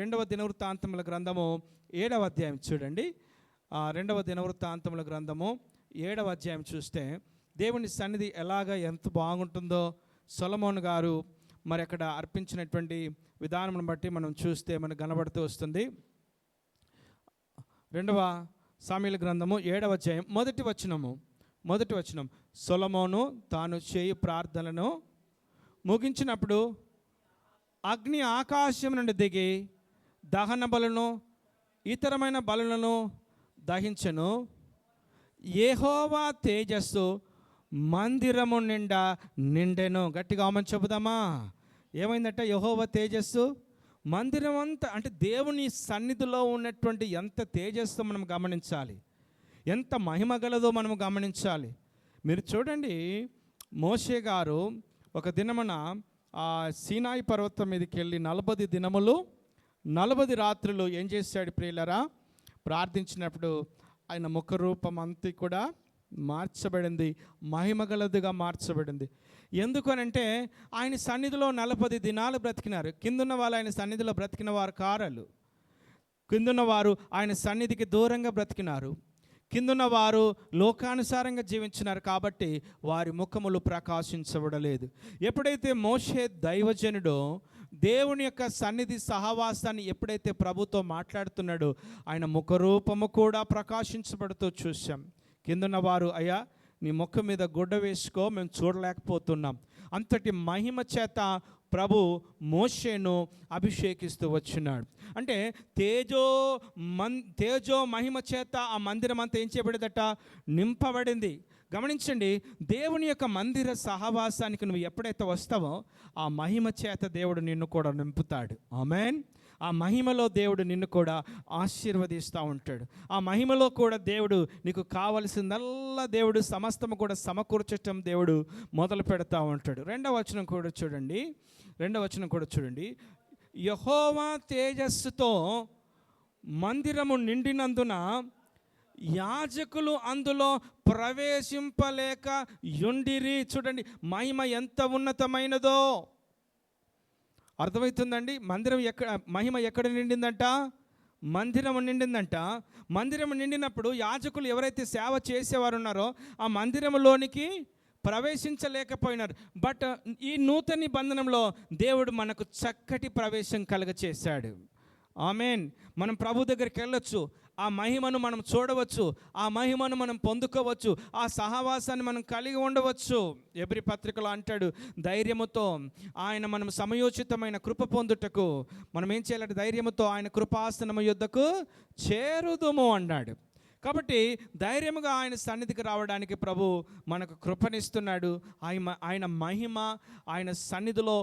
2వ దినవృత్తాంతముల గ్రంథము 7వ అధ్యాయం చూడండి. 2వ దినవృత్తాంతముల గ్రంథము 7వ అధ్యాయం చూస్తే దేవుని సన్నిధి ఎంత బాగుంటుందో సొలొమోను గారు మరి అక్కడ అర్పించినటువంటి విధానం బట్టి మనం చూస్తే మనకు కనబడుతూ వస్తుంది. 2వ సామెయలు గ్రంథము 7వ అధ్యాయం మొదటి వచనం, సొలొమోను తాను చేయు ప్రార్థనలను ముగించినప్పుడు అగ్ని ఆకాశం నుండి దిగి దహన బలులను ఇతరమైన బలులను దహించెను. యెహోవా తేజస్సు మందిరము నిండా నిండెను. గట్టిగా ఆమని చెబుదామా? ఏమైందంటే యెహోవా తేజస్సు మందిరం అంతా, అంటే దేవుని సన్నిధిలో ఉన్నటువంటి ఎంత తేజస్సు మనం గమనించాలి, ఎంత మహిమ గలదో మనం గమనించాలి. మీరు చూడండి, మోషే గారు ఒక దినమున ఆ సీనాయి పర్వతం మీదకి వెళ్ళి 40 దినములు 40 రాత్రులు ఏం చేశాడు ప్రియులరా? ప్రార్థించినప్పుడు ఆయన ముఖరూపం అంతా కూడా మార్చబడింది, మహిమగలదిగా మార్చబడింది. ఎందుకనంటే ఆయన సన్నిధిలో 40 దినాలు బ్రతికినారు. కిందున్న వాళ్ళు ఆయన సన్నిధిలో బ్రతికిన వారు కారలు. కిందున్న వారు ఆయన సన్నిధికి దూరంగా బ్రతికినారు. కిందున్న వారు లోకానుసారంగా జీవించినారు. కాబట్టి వారి ముఖములు ప్రకాశించబడలేదు. ఎప్పుడైతే మోషే దైవజనుడో దేవుని యొక్క సన్నిధి సహవాసాన్ని ఎప్పుడైతే ప్రభుతో మాట్లాడుతున్నాడో ఆయన ముఖరూపము కూడా ప్రకాశించబడుతూ చూసాం. కిందున్న వారు, అయ్యా నీ ముఖం మీద గుడ్డ వేసుకో, మేము చూడలేకపోతున్నాం. అంతటి మహిమ చేత ప్రభు మోషేను అభిషేకిస్తూ వచ్చున్నాడు. అంటే తేజో మహిమ చేత ఆ మందిరం అంతా ఏం చేయబడిందట? నింపబడింది. గమనించండి, దేవుని యొక్క మందిర సహవాసానికి నువ్వు ఎప్పుడైతే వస్తావో ఆ మహిమ చేత దేవుడు నిన్ను కూడా నింపుతాడు. ఆమేన్. ఆ మహిమలో దేవుడు నిన్ను కూడా ఆశీర్వదిస్తూ ఉంటాడు. ఆ మహిమలో కూడా దేవుడు నీకు కావలసిందల్లా దేవుడు సమస్తము కూడా సమకూర్చటం దేవుడు మొదలు పెడతా ఉంటాడు. రెండవ వచనం కూడా చూడండి. యెహోవా తేజస్సుతో మందిరము నిండినందున యాజకులు అందులో ప్రవేశింపలేక యుండిరి. చూడండి, మహిమ ఎంత ఉన్నతమైనదో అర్థమవుతుందండి. మహిమ ఎక్కడ నిండిందంట? మందిరం నిండిందంట. మందిరం నిండినప్పుడు యాజకులు ఎవరైతే సేవ చేసేవారు ఉన్నారో ఆ మందిరంలోనికి ప్రవేశించలేకపోయినారు. బట్ ఈ నూతన నిబంధనలో దేవుడు మనకు చక్కటి ప్రవేశం కలుగచేశాడు. ఆమేన్. మనం ప్రభు దగ్గరికి వెళ్ళొచ్చు, ఆ మహిమను మనం చూడవచ్చు, ఆ మహిమను మనం పొందుకోవచ్చు, ఆ సహవాసాన్ని మనం కలిగి ఉండవచ్చు. ఎబ్రీ పత్రికలో అంటాడు, ధైర్యముతో ఆయన మనం సమయోచితమైన కృప పొందుటకు మనం ఏం చేయాలంటే ధైర్యముతో ఆయన కృపాసనము యొద్దకు చేరుదుము అన్నాడు. కాబట్టి ధైర్యముగా ఆయన సన్నిధికి రావడానికి ప్రభు మనకు కృపనిస్తున్నాడు. ఆయన మహిమ ఆయన సన్నిధిలో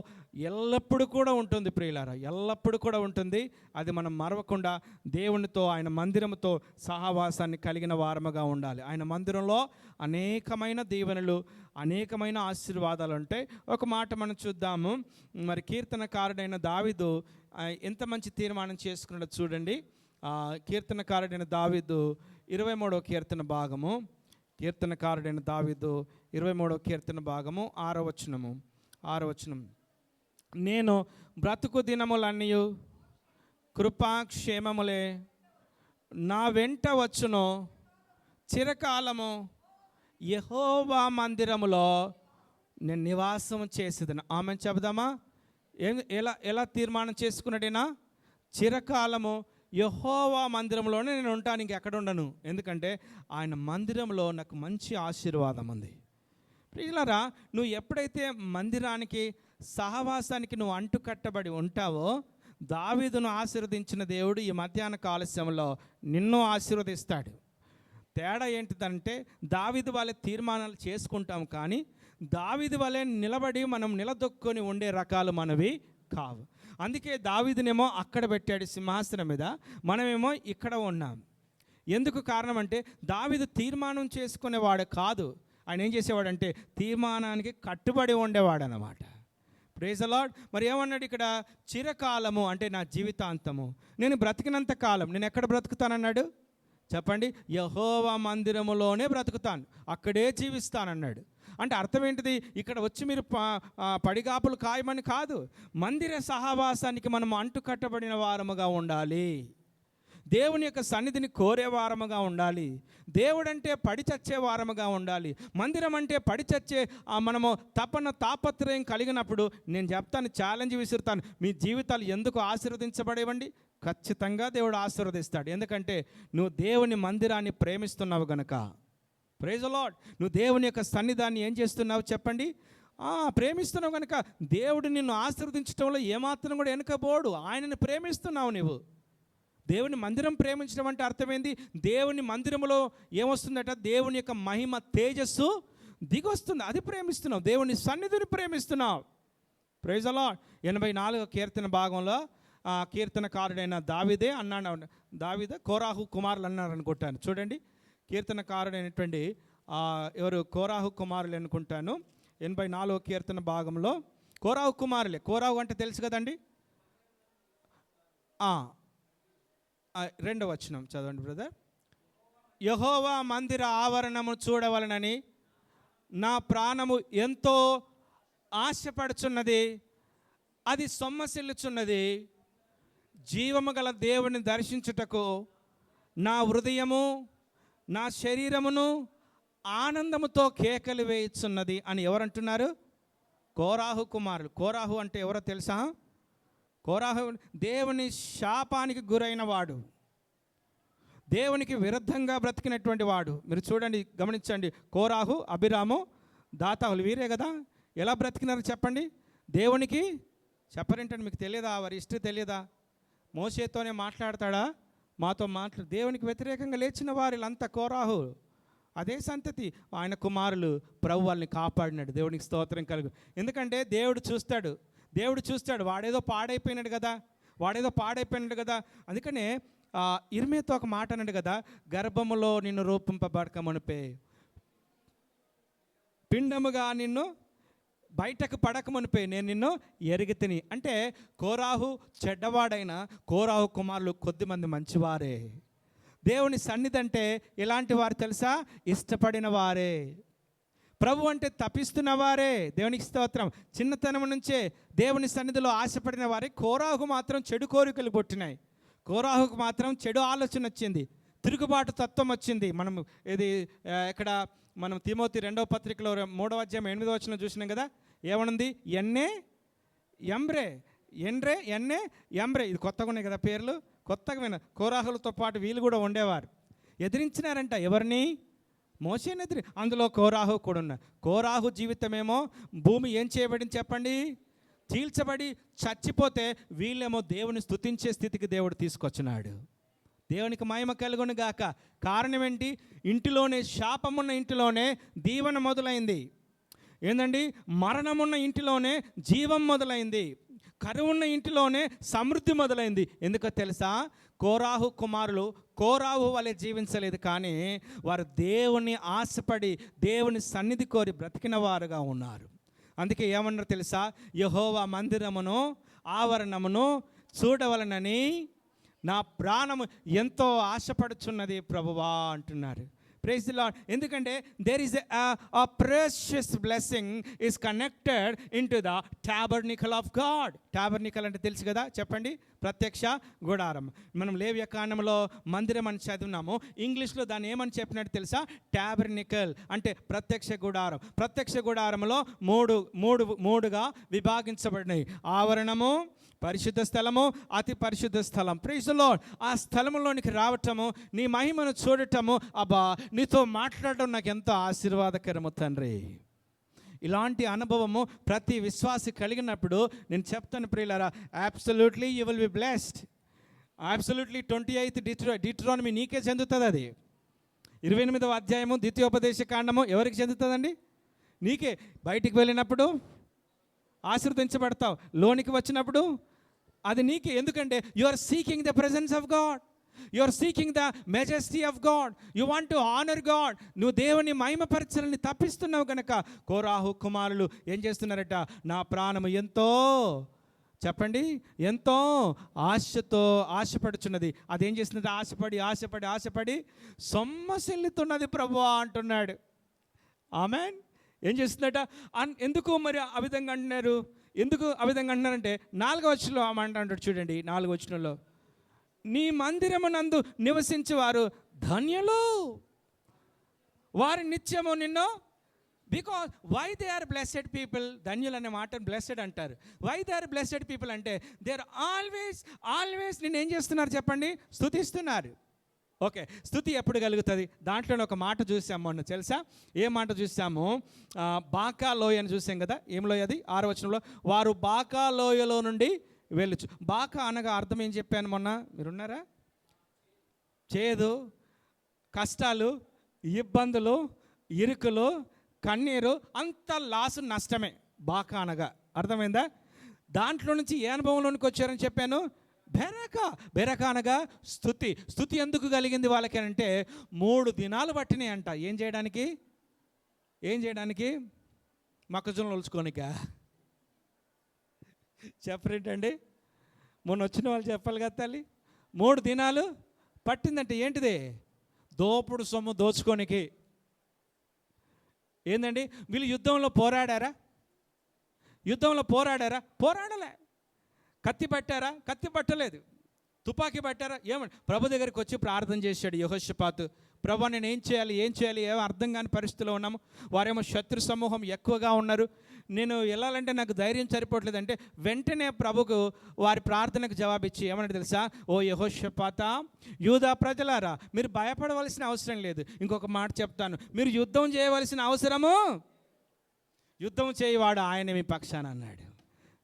ఎల్లప్పుడూ కూడా ఉంటుంది ప్రియులారా, ఎల్లప్పుడూ కూడా ఉంటుంది. అది మనం మరవకుండా దేవునితో ఆయన మందిరముతో సహవాసాన్ని కలిగిన వారముగా ఉండాలి. ఆయన మందిరంలో అనేకమైన దీవెనలు, అనేకమైన ఆశీర్వాదాలు ఉంటాయి. ఒక మాట మనం చూద్దాము. మరి కీర్తనకారుడైన దావీదు ఎంత మంచి తీర్మానం చేసుకున్నాడో చూడండి. కీర్తనకారుడైన దావీదు 23వ కీర్తన భాగము, కీర్తనకారుడైన దావీదు 23వ కీర్తన భాగము 6వ వచనం. నేను బ్రతుకు దినములన్నీ కృపాక్షేమములే నా వెంట వచ్చును, చిరకాలము యెహోవా మందిరములో నేను నివాసం చేసేదను. ఆమె చెబుదామా? ఎలా తీర్మానం చేసుకున్నాడేనా? చిరకాలము యెహోవా మందిరంలోనే నేను ఉంటాను, ఇంకెక్కడ ఉండను. ఎందుకంటే ఆయన మందిరంలో నాకు మంచి ఆశీర్వాదం ఉంది. ప్రియులారా, నువ్వు ఎప్పుడైతే మందిరానికి సహవాసానికి నువ్వు అంటుకట్టబడి ఉంటావో దావీదును ఆశీర్వదించిన దేవుడు ఈ మధ్యాహ్న కాలస్యంలో నిన్ను ఆశీర్వదిస్తాడు. తేడా ఏంటిదంటే దావీదు వాళ్ళే తీర్మానాలు చేసుకుంటాం, కానీ దావీదు వాళ్ళే నిలబడి మనం నిలదొక్కుని ఉండే రకాలు మనవి కావు. అందుకే దావీదునేమో అక్కడ పెట్టాడు సింహాసనం మీద, మనమేమో ఇక్కడ ఉన్నాం. ఎందుకు కారణం అంటే దావీదు తీర్మానం చేసుకునేవాడు కాదు. ఆయన ఏం చేసేవాడంటే తీర్మానానికి కట్టుబడి ఉండేవాడు అన్నమాట. Praise the lord. మరి ఏమన్నాడు ఇక్కడ? చిరకాలము అంటే నా జీవితాంతము, నేను బ్రతికినంత కాలం నేను ఎక్కడ బ్రతుకుతానన్నాడు చెప్పండి? యెహోవా మందిరములోనే బ్రతుకుతాను, అక్కడే జీవిస్తానన్నాడు. అంటే అర్థం ఏంటిది? ఇక్కడ వచ్చి మీరు పడిగాపులు కాయమని కాదు, మందిర సహవాసానికి మనం అంటుకట్టబడిన వారముగా ఉండాలి, దేవుని యొక్క సన్నిధిని కోరే వారముగా ఉండాలి, దేవుడంటే పడి చచ్చే వారముగా ఉండాలి. మందిరం అంటే పడి చచ్చే మనము తాపత్రయం కలిగినప్పుడు నేను చెప్తాను, ఛాలెంజ్ విసురుతాను, మీ జీవితాలు ఎందుకు ఆశీర్వదించబడేవండి? ఖచ్చితంగా దేవుడు ఆశీర్వదిస్తాడు. ఎందుకంటే నువ్వు దేవుని మందిరాన్ని ప్రేమిస్తున్నావు గనుక. Praise the lord. నువ్వు దేవుని యొక్క సన్నిధాన్ని ఏం చేస్తున్నావు చెప్పండి? ప్రేమిస్తున్నావు కనుక దేవుడు నిన్ను ఆశీర్వదించడంలో ఏమాత్రం కూడా వెనుకబోడు. ఆయనను ప్రేమిస్తున్నావు నువ్వు. దేవుని మందిరం ప్రేమించడం అంటే అర్థమైంది, దేవుని మందిరంలో ఏమొస్తుందట? దేవుని యొక్క మహిమ తేజస్సు దిగొస్తుంది, అది ప్రేమిస్తున్నావు. దేవుని సన్నిధిని ప్రేమిస్తున్నావు. Praise the lord. 84వ కీర్తన భాగంలో కీర్తనకారుడైన దావీదే అన్నాడు. దావీదే కోరాహు కుమారులు అన్నారు అనుకుంటాను. చూడండి, కీర్తనకారుడైనటువంటి ఎవరు? కోరాహు కుమారులు అనుకుంటాను. 84వ కీర్తన భాగంలో కోరాహు కుమారులే. కోరాహు అంటే తెలుసు కదండి. 2వ వచనం చదవండి బ్రదర్. యెహోవా మందిర ఆవరణము చూడవలనని నా ప్రాణము ఎంతో ఆశపడుచున్నది, అది సొమ్మసిల్లుచున్నది. జీవము గల దేవుని దర్శించుటకు నా హృదయము నా శరీరమును ఆనందముతో కేకలు వేయుచున్నది అని ఎవరంటున్నారు? కోరాహు కుమారులు. కోరాహు అంటే ఎవరో తెలుసా? కోరాహు దేవుని శాపానికి గురైన వాడు, దేవునికి విరుద్ధంగా బ్రతికినటువంటి వాడు. మీరు చూడండి, గమనించండి. కోరాహు, అభిరాము, దాతాహులు వీరే కదా. ఎలా బ్రతికినారు చెప్పండి? దేవునికి చెప్పరేంటంటే మీకు తెలియదా? వారి హిస్టరీ తెలియదా? మోషేతోనే మాట్లాడతాడా? మాతో దేవునికి వ్యతిరేకంగా లేచిన వారిలంతా కోరాహు, అదే సంతతి. ఆయన కుమారులు ప్రభు వాళ్ళని కాపాడినాడు. దేవునికి స్తోత్రం కలుగు. ఎందుకంటే దేవుడు చూస్తాడు. వాడేదో పాడైపోయినాడు కదా. అందుకనే ఇర్మీయాతో ఒక మాట అన్నాడు కదా, గర్భములో నిన్ను రూపింపబడకమనిపే, పిండముగా నిన్ను బయటకు పడకమనిపే నేను నిన్ను ఎరిగితిని. అంటే కోరాహు చెడ్డవాడైన కోరాహు కుమారులు కొద్దిమంది మంచివారే. దేవుని సన్నిధి అంటే ఇలాంటి వారు తెలుసా? ఇష్టపడిన వారే. ప్రభు అంటే తపిస్తున్న వారే. దేవునికి స్తోత్రం. చిన్నతనం నుంచే దేవుని సన్నిధిలో ఆశపడిన వారే. కోరాహు మాత్రం చెడు కోరికలు పుట్టినాయి. కోరాహుకు మాత్రం చెడు ఆలోచన వచ్చింది, తిరుగుబాటు తత్వం వచ్చింది. మనం ఇది ఇక్కడ మనం తిమోతి 2వ పత్రికలో 3వ అధ్యాయం 8వ వచనం చూసినాం కదా. ఏమనుంది? ఎన్నే ఎంబ్రే. ఇది కొత్తగా ఉన్నాయి కదా పేర్లు, కొత్తగా విన. కోరాహులతో పాటు వీళ్ళు కూడా ఉండేవారు. ఎదిరించినారంట. ఎవరిని? మోషేని ఎదిరి. అందులో కోరాహు కూడా ఉన్నారు. కోరాహు జీవితమేమో భూమి ఏం చేయబడింది చెప్పండి? చీల్చబడి చచ్చిపోతే వీళ్ళేమో దేవుని స్తుతించే స్థితికి దేవుడు తీసుకొచ్చినాడు. దేవునికి మహిమ కలుగును గాక. కారణం ఏంటి? ఇంటిలోనే, శాపమున్న ఇంటిలోనే దీవెన మొదలైంది. ఏందండి? మరణమున్న ఇంటిలోనే జీవం మొదలైంది. కరువున్న ఇంటిలోనే సమృద్ధి మొదలైంది. ఎందుకో తెలుసా? కోరాహు కుమారులు కోరాహు వలె జీవించలేదు, కానీ వారు దేవుని ఆశపడి దేవుని సన్నిధి కోరి బ్రతికిన వారుగా ఉన్నారు. అందుకే ఏమన్నారు తెలుసా? యెహోవా మందిరమును ఆవరణమును చూడవలనని నా ప్రాణము ఎంతో ఆశపడుచున్నది ప్రభువా అంటున్నారు. Praise the lord. ఎందుకంటే there is a precious blessing is connected into the tabernacle of God. Tabernacle అంటే తెలుసు కదా, చెప్పండి. ప్రత్యక్ష గుడారం. మనం లేవియ కాండంలో మందిరం అని చదివినాము. ఇంగ్లీష్లో దాన్ని ఏమని చెప్పినట్టు తెలుసా? టాబర్నికల్ అంటే ప్రత్యక్ష గుడారం. ప్రత్యక్ష గుడారంలో మూడుగా విభాగించబడినాయి. ఆవరణము, పరిశుద్ధ స్థలము, అతి పరిశుద్ధ స్థలం. Praise the lord. ఆ స్థలంలోనికి రావటము, నీ మహిమను చూడటము, అబ్బా నీతో మాట్లాడటం నాకు ఎంతో ఆశీర్వాదకరము తండ్రి. ఇలాంటి అనుభవము ప్రతి విశ్వాసి కలిగినప్పుడు నేను చెప్తాను ప్రియులారా, absolutely you will be blessed. Absolutely 28th Deuteronomy నీకే చెందుతుంది. అది 28వ అధ్యాయము ద్వితీయోపదేశ కాండము ఎవరికి చెందుతుందండి? నీకే. బయటికి వెళ్ళినప్పుడు ఆశీర్వదించబడతావు, లోనికి వచ్చినప్పుడు అది నీకే. ఎందుకంటే you are seeking the presence of God, you are seeking the majesty of God, you want to honour God. నువ్వు దేవుని మహిమపరచాలని తప్పిస్తున్నావు కనుక కోరాహు కుమారులు ఏం చేస్తున్నారట? నా ప్రాణము ఎంతో, చెప్పండి, ఎంతో ఆశపడుచున్నది. అదేం చేస్తున్నది? ఆశపడి సొమ్మసిల్లుతున్నది ప్రభువా అంటున్నాడు. ఆమెన్. ఏం చేస్తుందట? ఎందుకు మరి ఆ విధంగా అంటున్నారు? ఎందుకు ఆ విధంగా అంటున్నారంటే 4వ వచనంలో ఆ మాట అంటాడు చూడండి. 4వ వచనంలో, నీ మందిరమునందు నివసించేవారు ధన్యులు, వారి నిత్యము నిన్ను. Because why they are blessed people. ధన్యులు అనే మాట బ్లెస్సెడ్ అంటారు. Why they are blessed people అంటే దే ఆర్ ఆల్వేస్ నిన్ను ఏం చేస్తున్నారు చెప్పండి? స్తుతిస్తున్నారు. ఓకే, స్తుతి ఎప్పుడు కలుగుతుంది? దాంట్లో ఒక మాట చూసాము మొన్న, తెలుసా? ఏ మాట చూసాము? బాకా లోయ అని చూసాం కదా. ఏం లోయ అది? 6వ వచనంలో, వారు బాకా లోయలో నుండి వెళ్ళొచ్చు. బాకా అనగా అర్థం ఏం చెప్పాను మొన్న? మీరున్నారా? చేదు, కష్టాలు, ఇబ్బందులు, ఇరుకులు, కన్నీరు, అంత లాసు, నష్టమే బాకా అనగా. అర్థమైందా? దాంట్లో నుంచి ఏ అనుభవంలోనికి వచ్చారని చెప్పాను? బెరక అనగా స్తుతి ఎందుకు కలిగింది వాళ్ళకి అంటే 3 దినాలు పట్టినాయి అంట. ఏం చేయడానికి? మొక్కజొన్నలు ఒలుచుకోనిక. చెప్పరేంటండి? మొన్న వచ్చిన వాళ్ళు చెప్పాలి కదా తల్లి. 3 దినాలు పట్టిందంటే ఏంటిది? దోపుడు సొమ్ము దోచుకోనికి. ఏందండి? వీళ్ళు యుద్ధంలో పోరాడారా? పోరాడలే. కత్తి పట్టలేదు. తుపాకీ పట్టారా? ఏమండి? ప్రభు దగ్గరికి వచ్చి ప్రార్థన చేశాడు యెహోషాపాతు. ప్రభు నేను ఏం చేయాలి ఏమో అర్థం కాని పరిస్థితిలో ఉన్నాము. వారేమో శత్రు సమూహం ఎక్కువగా ఉన్నారు. నేను వెళ్ళాలంటే నాకు ధైర్యం సరిపోవట్లేదు అంటే వెంటనే ప్రభుకు వారి ప్రార్థనకు జవాబిచ్చి ఏమన్నా తెలుసా? ఓ యెహోషాపాతా, యూదా ప్రజలారా, మీరు భయపడవలసిన అవసరం లేదు. ఇంకొక మాట చెప్తాను, మీరు యుద్ధం చేయవలసిన అవసరము, యుద్ధం చేయవాడు ఆయన మీ పక్షాన అన్నాడు.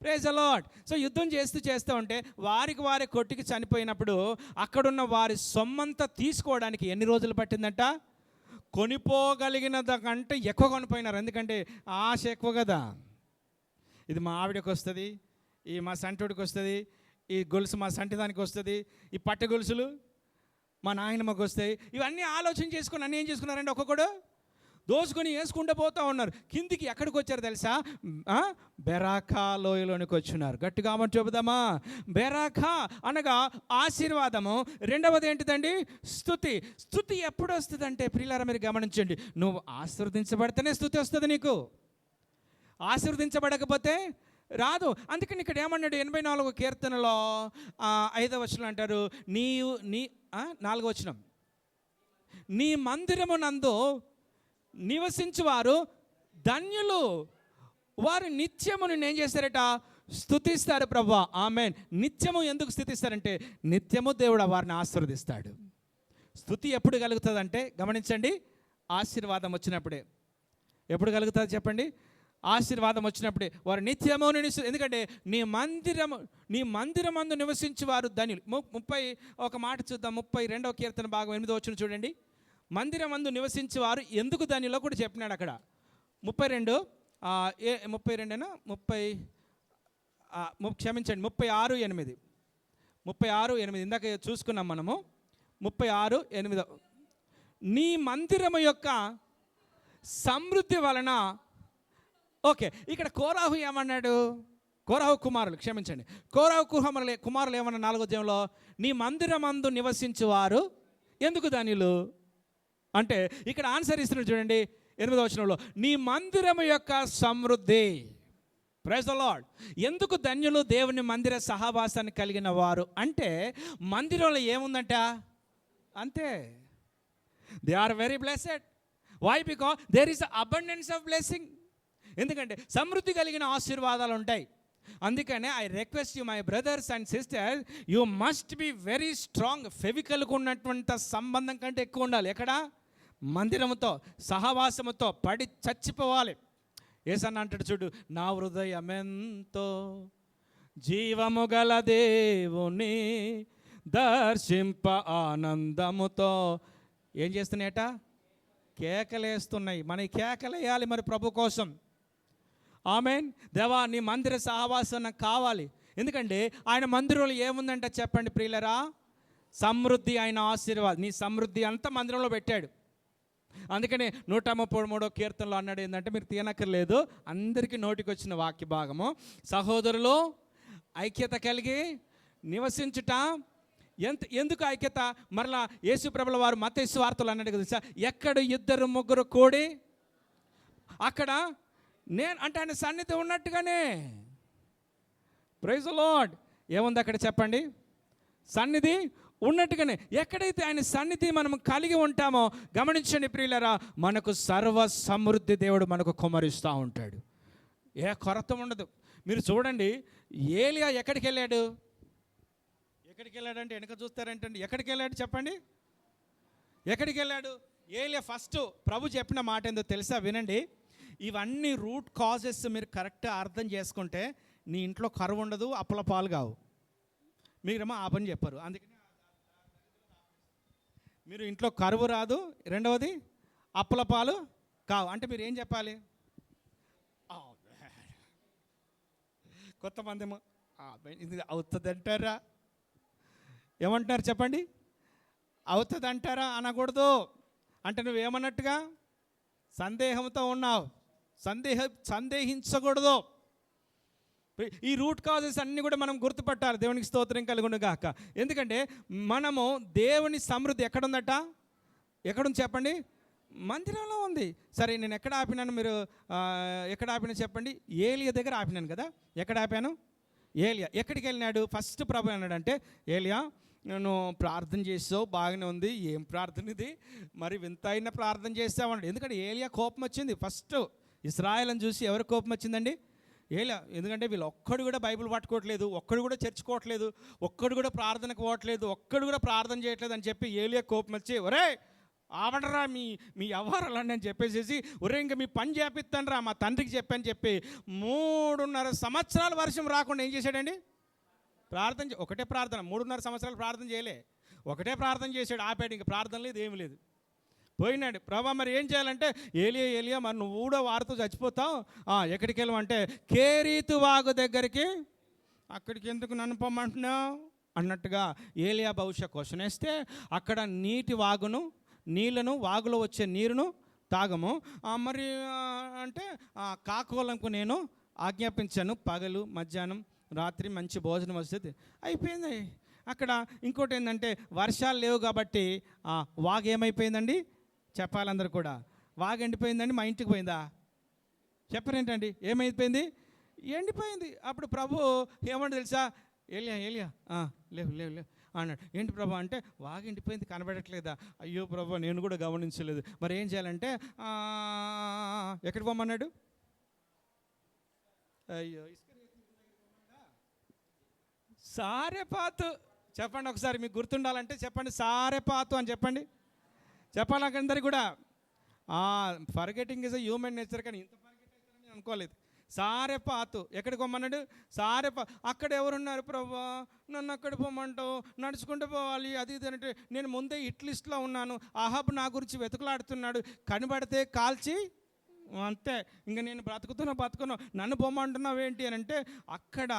Praise the lord. సో యుద్ధం చేస్తూ ఉంటే వారికి వారి కొట్టుకి చనిపోయినప్పుడు అక్కడున్న వారి సొమ్మంతా తీసుకోవడానికి ఎన్ని రోజులు పట్టిందంట? కొనిపోగలిగినద కంటే ఎక్కువ కొనిపోయినారు. ఎందుకంటే ఆశ ఎక్కువ కదా. ఇది మా ఆవిడకి వస్తుంది, ఈ మా సంటోడికి వస్తుంది, ఈ గొలుసు మా సంటిదానికి వస్తుంది, ఈ పట్ట గొలుసులు మా నాయనమ్మకి వస్తాయి. ఇవన్నీ ఆలోచన చేసుకుని అన్నీ ఏం చేసుకున్నారండి, ఒక్కొక్కడు దోసుకొని వేసుకుంటూ పోతూ ఉన్నారు. కిందికి ఎక్కడికి వచ్చారు తెలుసా? బెరాకా లోయలోనికి వచ్చినారు. గట్టిగా మనం చెబుదామా? బెరాకా అనగా ఆశీర్వాదము. రెండవది ఏంటిదండి? స్తుతి. స్తుతి ఎప్పుడు వస్తుందంటే ప్రియులారా మీరు గమనించండి, నువ్వు ఆశీర్వదించబడితేనే స్తుతి వస్తుంది నీకు, ఆశీర్వదించబడకపోతే రాదు. అందుకని ఇక్కడ ఏమన్నాడు 84వ కీర్తనలో 5వ వచనం అంటారు, 4వ వచనం, నీ మందిరమునందు నివసించువారు ధన్యులు, వారు నిత్యము నిన్ను ఏం చేస్తారట? స్తుతిస్తారు ప్రభువా. ఆమేన్. నిత్యము ఎందుకు స్తుతిస్తారంటే నిత్యము దేవుడు వారిని ఆశీర్వదిస్తాడు. స్తుతి ఎప్పుడు కలుగుతుందంటే గమనించండి, ఆశీర్వాదం వచ్చినప్పుడే. ఎప్పుడు కలుగుతుంది చెప్పండి? ఆశీర్వాదం వచ్చినప్పుడే. వారు నిత్యము ఎందుకంటే నీ మందిరమందు నివసించి వారు ధన్యులు. 30 ఒక మాట చూద్దాం. 32వ కీర్తన భాగం 8వ వచనం చూడండి. మందిరమందు నివసించి వారు ఎందుకు ధన్యులో కూడా చెప్పినాడు అక్కడ. 36 36:8 ఇందాక చూసుకున్నాం మనము. 36:8 నీ మందిరము యొక్క సమృద్ధి వలన. ఓకే, ఇక్కడ కోరాహు ఏమన్నాడు? కోరాహు కుమారులు ఏమన్నా 4వ అధ్యాయంలో, నీ మందిరమందు నివసించువారు ఎందుకు ధన్యులు అంటే ఇక్కడ ఆన్సర్ ఇస్తున్నాడు చూడండి 8వ వచనంలో, నీ మందిరము యొక్క సమృద్ధి. Praise the lord. ఎందుకు ధన్యులు? దేవుని మందిర సహవాసాన్ని కలిగిన వారు అంటే మందిరంలో ఏముందంట అంతే. They are very blessed. Why? Because there is abundance of blessing. ఎందుకంటే సమృద్ధి కలిగిన ఆశీర్వాదాలు ఉంటాయి. అందుకనే I request you my brothers and sisters, you must be very strong. ఫెవికల్గా ఉన్నటువంటి సంబంధం కంటే ఎక్కువ ఉండాలి. ఎక్కడ? మందిరముతో, సహవాసముతో పడి చచ్చిపోవాలి. యేసన్న అంటాడు చూడు, నా హృదయమెంతో జీవము గల దేవుని దర్శింప ఆనందముతో ఏం చేస్తున్నాయట? కేకలేస్తున్నాయి. మన కేకలేయాలి మరి ప్రభు కోసం. ఆమేన్. దేవా నీ మందిర సహవాసం నాకు కావాలి. ఎందుకంటే ఆయన మందిరంలో ఏముందంట చెప్పండి ప్రియులరా? సమృద్ధి. ఆయన ఆశీర్వాదం, నీ సమృద్ధి అంతా మందిరంలో పెట్టాడు. అందుకనే 133వ కీర్తనలో అన్నాడు ఏంటంటే, మీరు తీయనక్కర్లేదు, అందరికీ నోటికి వచ్చిన వాక్య భాగము, సహోదరులు ఐక్యత కలిగి నివసించుట. ఎందుకు ఐక్యత? మరలా యేసు ప్రభుల వారు మత్తయి సువార్తలో అన్నాడు కదా, ఎక్కడ 2-3 కూడి అక్కడ నేను అంటే ఆయన సన్నిధి ఉన్నట్టుగానే. Praise the lord. ఏముంది అక్కడ చెప్పండి? సన్నిధి ఉన్నట్టుగానే. ఎక్కడైతే ఆయన సన్నిధి మనం కలిగి ఉంటామో గమనించండి ప్రియులరా, మనకు సర్వ సమృద్ధి దేవుడు మనకు కుమ్మరిస్తూ ఉంటాడు. ఏ కొరత ఉండదు. మీరు చూడండి, ఏలియా ఎక్కడికి వెళ్ళాడు? అంటే వెనక చూస్తారంటండి. ఎక్కడికి వెళ్ళాడు చెప్పండి? ఎక్కడికి వెళ్ళాడు? ఏలియా ఫస్ట్ ప్రభు చెప్పిన మాట ఏందో తెలుసా? వినండి. ఇవన్నీ రూట్ కాజెస్ మీరు కరెక్ట్గా అర్థం చేసుకుంటే నీ ఇంట్లో కరువు ఉండదు, అప్పుల పాలు కావు. మీరేమో ఆ పని చెప్పారు. అందుకని మీరు ఇంట్లో కరువు రాదు, రెండవది అప్పుల పాలు కావు. అంటే మీరు ఏం చెప్పాలి? కొంతమంది ఏమో ఇది అవుతుందంటారా? ఏమంటున్నారు చెప్పండి? అవుతుందంటారా అనకూడదు. అంటే నువ్వేమన్నట్టుగా సందేహంతో ఉన్నావు. సందేహించకూడదు. ఈ రూట్ కాజెస్ అన్నీ కూడా మనం గుర్తుపట్టాలి. దేవునికి స్తోత్రం కలుగును గాక. ఎందుకంటే మనము దేవుని సమృద్ధి ఎక్కడుందట? ఎక్కడుంది చెప్పండి? మందిరంలో ఉంది. సరే, నేను ఎక్కడ ఆపినాను? మీరు ఎక్కడ ఆపినా చెప్పండి? ఏలియా దగ్గర ఆపినాను కదా. ఎక్కడ ఆపాను? ఏలియా. ఎక్కడికి వెళ్ళినాడు? ఫస్ట్ ప్రభు అన్నాడంటే, ఏలియా నేను ప్రార్థన చేసావు, బాగానే ఉంది, ఏం ప్రార్థన ఇది, మరి వింత అయిన ప్రార్థన చేసావన్నాడు. ఎందుకంటే ఏలియా కోపం వచ్చింది. ఫస్ట్ ఇశ్రాయేలును చూసి ఎవరు కోపం వచ్చిందండి? ఏలియా. ఎందుకంటే వీళ్ళు ఒక్కడు కూడా బైబిల్ పట్టుకోవట్లేదు, ఒక్కడు కూడా చర్చుకోవట్లేదు, ఒక్కడు కూడా ప్రార్థనకు పోవట్లేదు, ఒక్కడు కూడా ప్రార్థన చేయట్లేదు అని చెప్పి ఏలియా కోపం వచ్చి, ఒరే ఆవడరా మీ మీ వ్యవహారాలన్నీ అని చెప్పేసి ఒరే ఇంకా మీ పని చేపిస్తాను రా మా తండ్రికి చెప్పని చెప్పి 3.5 సంవత్సరాల వర్షం రాకుండా ఏం చేశాడండి? ఒకటే ప్రార్థన. 3.5 సంవత్సరాలు ప్రార్థన చేయలే, ఒకటే ప్రార్థన చేశాడు, ఆపాడు. ఇంకా ప్రార్థన లేదు, ఏమి లేదు, పోయినాడు. ప్రభా మరి ఏం చేయాలంటే, ఏలియా మరి నువ్వు కూడా వారితో చచ్చిపోతావు, ఎక్కడికి వెళ్ళమంటే కేరీతు వాగు దగ్గరికి. అక్కడికి ఎందుకు నన్ను పొమ్మంటున్నావు అన్నట్టుగా ఏలియా బహుశా క్వశ్చన్ వేస్తే, అక్కడ నీళ్లను వాగులో వచ్చే నీరును తాగము మరి అంటే కాకోలంకు నేను ఆజ్ఞాపించాను, పగలు మధ్యాహ్నం రాత్రి మంచి భోజనం వస్తుంది. అయిపోయింది. అక్కడ ఇంకోటి ఏంటంటే వర్షాలు లేవు కాబట్టి వాగు ఏమైపోయిందండి? చెప్పాలందరూ కూడా, వాగు ఎండిపోయిందండి. మా ఇంటికి పోయిందా? చెప్పరేంటండి? ఏమైపోయింది? ఎండిపోయింది. అప్పుడు ప్రభు ఏమంటే తెలుసా, ఏలియా లేవు అన్నాడు. ఏంటి ప్రభు అంటే, వాగు ఎండిపోయింది, కనబడట్లేదా? అయ్యో ప్రభు నేను కూడా గమనించలేదు. మరి ఏం చేయాలంటే ఎక్కడికి పోమన్నాడు? అయ్యో సారెపాతు. చెప్పండి ఒకసారి, మీకు గుర్తుండాలంటే చెప్పండి, సారెపాతు అని చెప్పండి. చెప్పాలి అందరికీ కూడా. Forgetting is a human nature, కానీ ఇంత ఫర్గెట్ అవుతారని నేను అనుకోలేదు. సారెపాతు ఎక్కడికి పోమన్నాడు? అక్కడ ఎవరున్నారు ప్రభా, నన్ను అక్కడ పోమంటావు, నడుచుకుంటూ పోవాలి అది ఇది అంటే, నేను ముందే హిట్ లిస్ట్లో ఉన్నాను, అహాబ్ నా గురించి వెతుకులాడుతున్నాడు, కనబడితే కాల్చి అంతే, ఇంక నేను బతుకును, నన్ను పొమ్మంటున్నావు ఏంటి అని అంటే, అక్కడ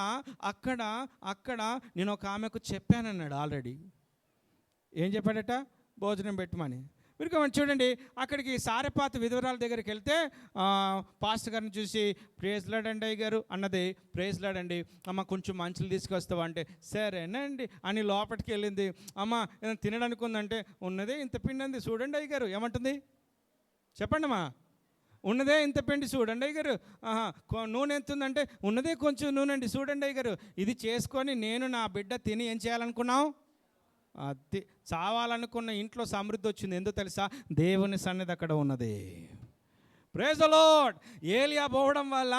నేను ఒక ఆమెకు చెప్పానన్నాడు ఆల్రెడీ. ఏం చెప్పాడట? భోజనం పెట్టమని. మీరు చూడండి, అక్కడికి సారెపాతు విధవరాల దగ్గరికి వెళ్తే పాస్టర్ గారిని చూసి ప్రేజ్ లాడండి అయ్య గారు అన్నది. ప్రేజ్ లాడండి అమ్మ, కొంచెం మంచులు తీసుకొస్తావా అంటే సరేనండి అని లోపలికి వెళ్ళింది. అమ్మ తినడానికి ఉందంటే, ఉన్నదే ఇంత పిండి అంది, చూడండి అయ్య గారు. ఏమంటుంది చెప్పండి అమ్మా? ఉన్నదే ఇంత పిండి చూడండి అయ్య గారు. నూనె ఎంత ఉందంటే, ఉన్నదే కొంచెం నూనె అండి, చూడండి అయ్య గారు. ఇది చేసుకొని నేను నా బిడ్డ తిని ఏం చేయాలనుకున్నావు? అది చావాలనుకున్న ఇంట్లో సమృద్ధి వచ్చింది. ఎందుకు తెలుసా? దేవుని సన్నిధి అక్కడ ఉన్నది. Praise the lord. ఏలియా పోవడం వల్ల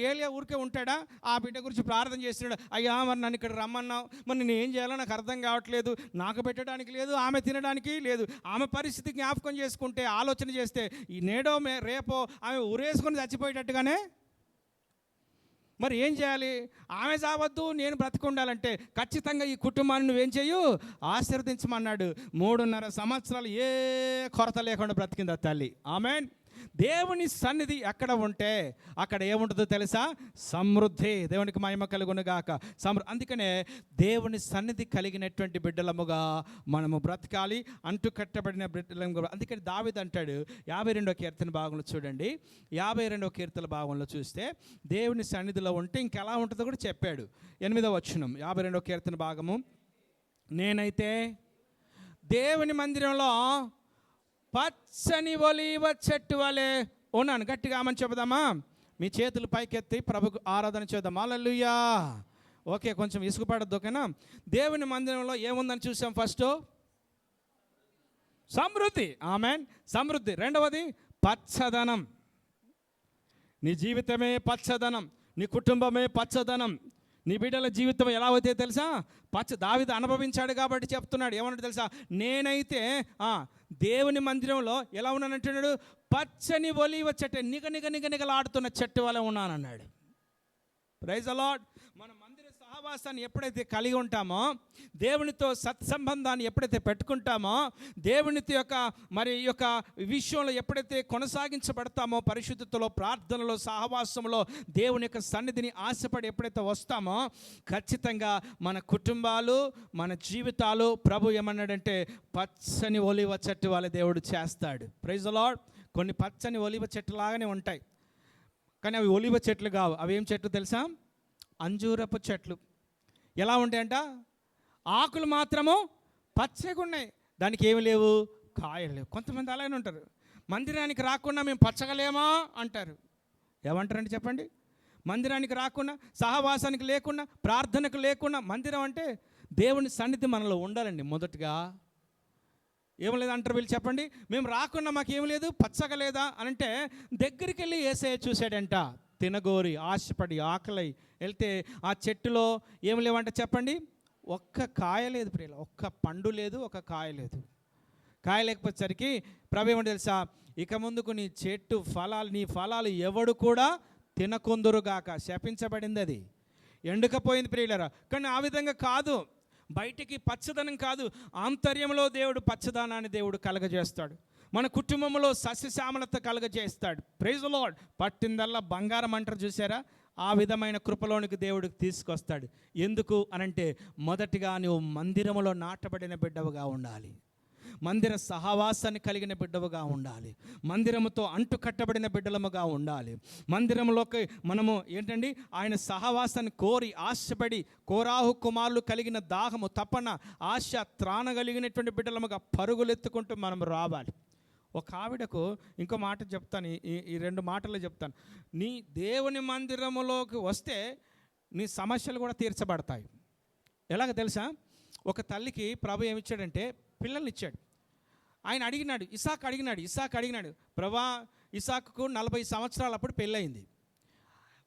ఏలియా ఊరికే ఉంటాడా? ఆ బిడ్డ గురించి ప్రార్థన చేస్తున్నాడు. అయ్యా మరి నన్ను ఇక్కడ రమ్మన్నావు, మరి నేను ఏం చేయాలో నాకు అర్థం కావట్లేదు, నాకు పెట్టడానికి లేదు, ఆమె తినడానికి లేదు. ఆమె పరిస్థితి జ్ఞాపకం చేసుకుంటే, ఆలోచన చేస్తే ఈ నేడో రేపో ఆమె ఉరేసుకొని చచ్చిపోయేటట్టుగానే. మరి ఏం చేయాలి? ఆమె చావద్దు, నేను బ్రతికుండాలంటే ఖచ్చితంగా ఈ కుటుంబాన్ని నువ్వేం చేయు? ఆశీర్వదించమన్నాడు. 3.5 సంవత్సరాలు ఏ కొరత లేకుండా బ్రతికింది ఆ తల్లి. ఆమెన్. దేవుని సన్నిధి ఎక్కడ ఉంటే అక్కడ ఏముంటుందో తెలుసా? సమృద్ధి. దేవునికి మహిమ కలుగునుగాక. అందుకనే దేవుని సన్నిధి కలిగినటువంటి బిడ్డలముగా మనము బ్రతకాలి, అంటు కట్టబడిన బిడ్డలముగా. అందుకని దావీదు అంటాడు 52వ కీర్తన భాగంలో చూడండి, 52వ కీర్తన భాగంలో చూస్తే దేవుని సన్నిధిలో ఉంటే ఇంకెలా ఉంటుందో కూడా చెప్పాడు. 8వ వచనం 52వ కీర్తన భాగము, నేనైతే దేవుని మందిరంలో పచ్చని ఒలీవ చెట్టు వలె ఉన్నాను. గట్టిగా ఆమని చెబుదామా? మీ చేతులు పైకెత్తి ప్రభుకు ఆరాధన చేద్దాం. హల్లెలూయా. ఓకే, కొంచెం ఇసుకుపడద్దు, ఓకేనా? దేవుని మందిరంలో ఏముందని చూసాం? ఫస్ట్ సమృద్ధి. ఆమెన్. సమృద్ధి. రెండవది పచ్చదనం. నీ జీవితమే పచ్చదనం, నీ కుటుంబమే పచ్చదనం, నీ బిడ్డల జీవితం ఎలా అవుతాయో తెలుసా? దావీదు అనుభవించాడు కాబట్టి చెప్తున్నాడు. ఏమన్నాడు తెలుసా? నేనైతే దేవుని మందిరంలో ఎలా ఉన్నానంటున్నాడు? పచ్చని ఒలీవ చెట్టు, నిగలాడుతున్న చెట్టు వల్ల ఉన్నానన్నాడు. Praise the lord. మన మందిర సహవాసాన్ని ఎప్పుడైతే కలిగి ఉంటామో, దేవునితో సత్సంబంధాన్ని ఎప్పుడైతే పెట్టుకుంటామో, దేవునితో యొక్క విషయంలో ఎప్పుడైతే కొనసాగించబడతామో, పరిశుద్ధతలో, ప్రార్థనలో, సహవాసంలో, దేవుని యొక్క సన్నిధిని ఆశపడి ఎప్పుడైతే వస్తామో, ఖచ్చితంగా మన కుటుంబాలు, మన జీవితాలు ప్రభు ఏమన్నాడంటే పచ్చని ఒలీవ చెట్టు వల్ల దేవుడు చేస్తాడు. Praise the lord. కొన్ని పచ్చని ఒలీవ చెట్టు లాగానే ఉంటాయి, కానీ అవి ఒలీవ చెట్లు కావు. అవి ఏం చెట్లు తెలుసా? అంజూరపు చెట్లు. ఎలా ఉంటాయంట? ఆకులు మాత్రము పచ్చగా ఉన్నాయి, దానికి ఏమి లేవు, కాయలు లేవు. కొంతమంది అలానే ఉంటారు. మందిరానికి రాకుండా మేము పచ్చగలేమా అంటారు. ఏమంటారండి చెప్పండి? మందిరానికి రాకుండా, సహవాసానికి లేకుండా, ప్రార్థనకు లేకుండా. మందిరం అంటే దేవుని సన్నిధి మనలో ఉండాలండి మొదటగా. ఏం లేదంటారు వీళ్ళు? చెప్పండి. మేము రాకుండా మాకేం లేదు, పచ్చగా లేదా అని అంటే దగ్గరికి వెళ్ళి యేసయ్య చూశాడంట. తినగోరి ఆశపడి ఆకలై వెళ్తే ఆ చెట్టులో ఏం లేవంట చెప్పండి? ఒక్క కాయ లేదు ప్రియుల, ఒక్క పండు లేదు, ఒక కాయ లేదు. కాయ లేకపోయేసరికి ప్రభు ఏమంటే తెలుసా, ఇక ముందుకు నీ చెట్టు ఫలాలు, నీ ఫలాలు ఎవడు కూడా తినకొందురుగాక. శపించబడింది అది, ఎండుకపోయింది ప్రియులరా. కానీ ఆ విధంగా కాదు, బయటికి పచ్చదనం కాదు, ఆంతర్యంలో దేవుడు పచ్చదనాన్ని దేవుడు కలగజేస్తాడు. మన కుటుంబంలో సస్యశ్యామలత కలగజేస్తాడు. Praise the lord. పట్టిందల్లా బంగారం అంటారు చూసారా, ఆ విధమైన కృపలోనికి దేవుడికి తీసుకొస్తాడు. ఎందుకు అనంటే, మొదటిగా నువ్వు మందిరములో నాటబడిన బిడ్డవుగా ఉండాలి, మందిర సహవాసాన్ని కలిగిన బిడ్డవుగా ఉండాలి, మందిరముతో అంటు కట్టబడిన బిడ్డలముగా ఉండాలి. మందిరంలోకి మనము ఏంటండి, ఆయన సహవాసాన్ని కోరి ఆశపడి, కోరాహు కుమారులు కలిగిన దాహము, తపన, ఆశ, త్రాణ కలిగినటువంటి బిడ్డలముగా పరుగులెత్తుకుంటూ మనం రావాలి. ఒక ఆవిడకు ఇంకో మాట చెప్తాను, ఈ 2 మాటలు చెప్తాను. నీ దేవుని మందిరములోకి వస్తే నీ సమస్యలు కూడా తీర్చబడతాయి. ఎలాగ తెలుసా, ఒక తల్లికి ప్రభు ఏమిచ్చాడంటే పిల్లల్ని ఇచ్చాడు. ఆయన అడిగినాడు, ఇసాక్ అడిగినాడు, ప్రభా ఇసాకుకు 40 సంవత్సరాలు అప్పుడు పెళ్ళయింది.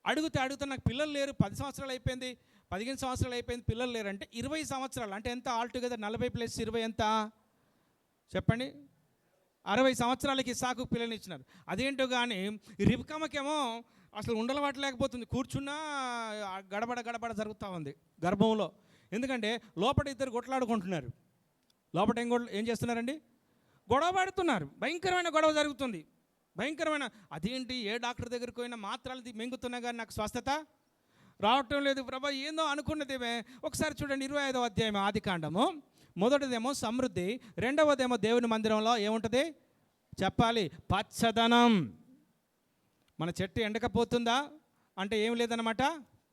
అడుగుతా నాకు పిల్లలు లేరు, 10 సంవత్సరాలు అయిపోయింది, 15 సంవత్సరాలు అయిపోయింది, పిల్లలు లేరు అంటే 20 సంవత్సరాలు అంటే ఎంత? ఆల్టుగెదర్ 40 + 20 ఎంత చెప్పండి? 60 సంవత్సరాలకి ఇసాకు పిల్లల్ని ఇచ్చినారు. అదేంటో కానీ రిబ్కామకేమో అసలు ఉండలవాట్లేకపోతుంది, కూర్చున్నా గడబడ జరుగుతూ ఉంది గర్భంలో. ఎందుకంటే లోపల 2 కొట్లాడుకుంటున్నారు. లోపల ఏం చేస్తున్నారండి? గొడవ పడుతున్నారు. భయంకరమైన గొడవ జరుగుతుంది, భయంకరమైన. అదేంటి, ఏ డాక్టర్ దగ్గరికి పోయినా మాత్రలు మింగుతున్నా కానీ నాకు స్వస్థత రావటం లేదు ప్రభా, ఏందో అనుకున్నదేమే. ఒకసారి చూడండి 25వ అధ్యాయం ఆదికాండము. మొదటిదేమో సమృద్ధి, రెండవదేమో దేవుని మందిరంలో ఏముంటుంది చెప్పాలి? పచ్చదనం. మన చెట్టు ఎండకపోతుందా అంటే ఏం లేదన్నమాట,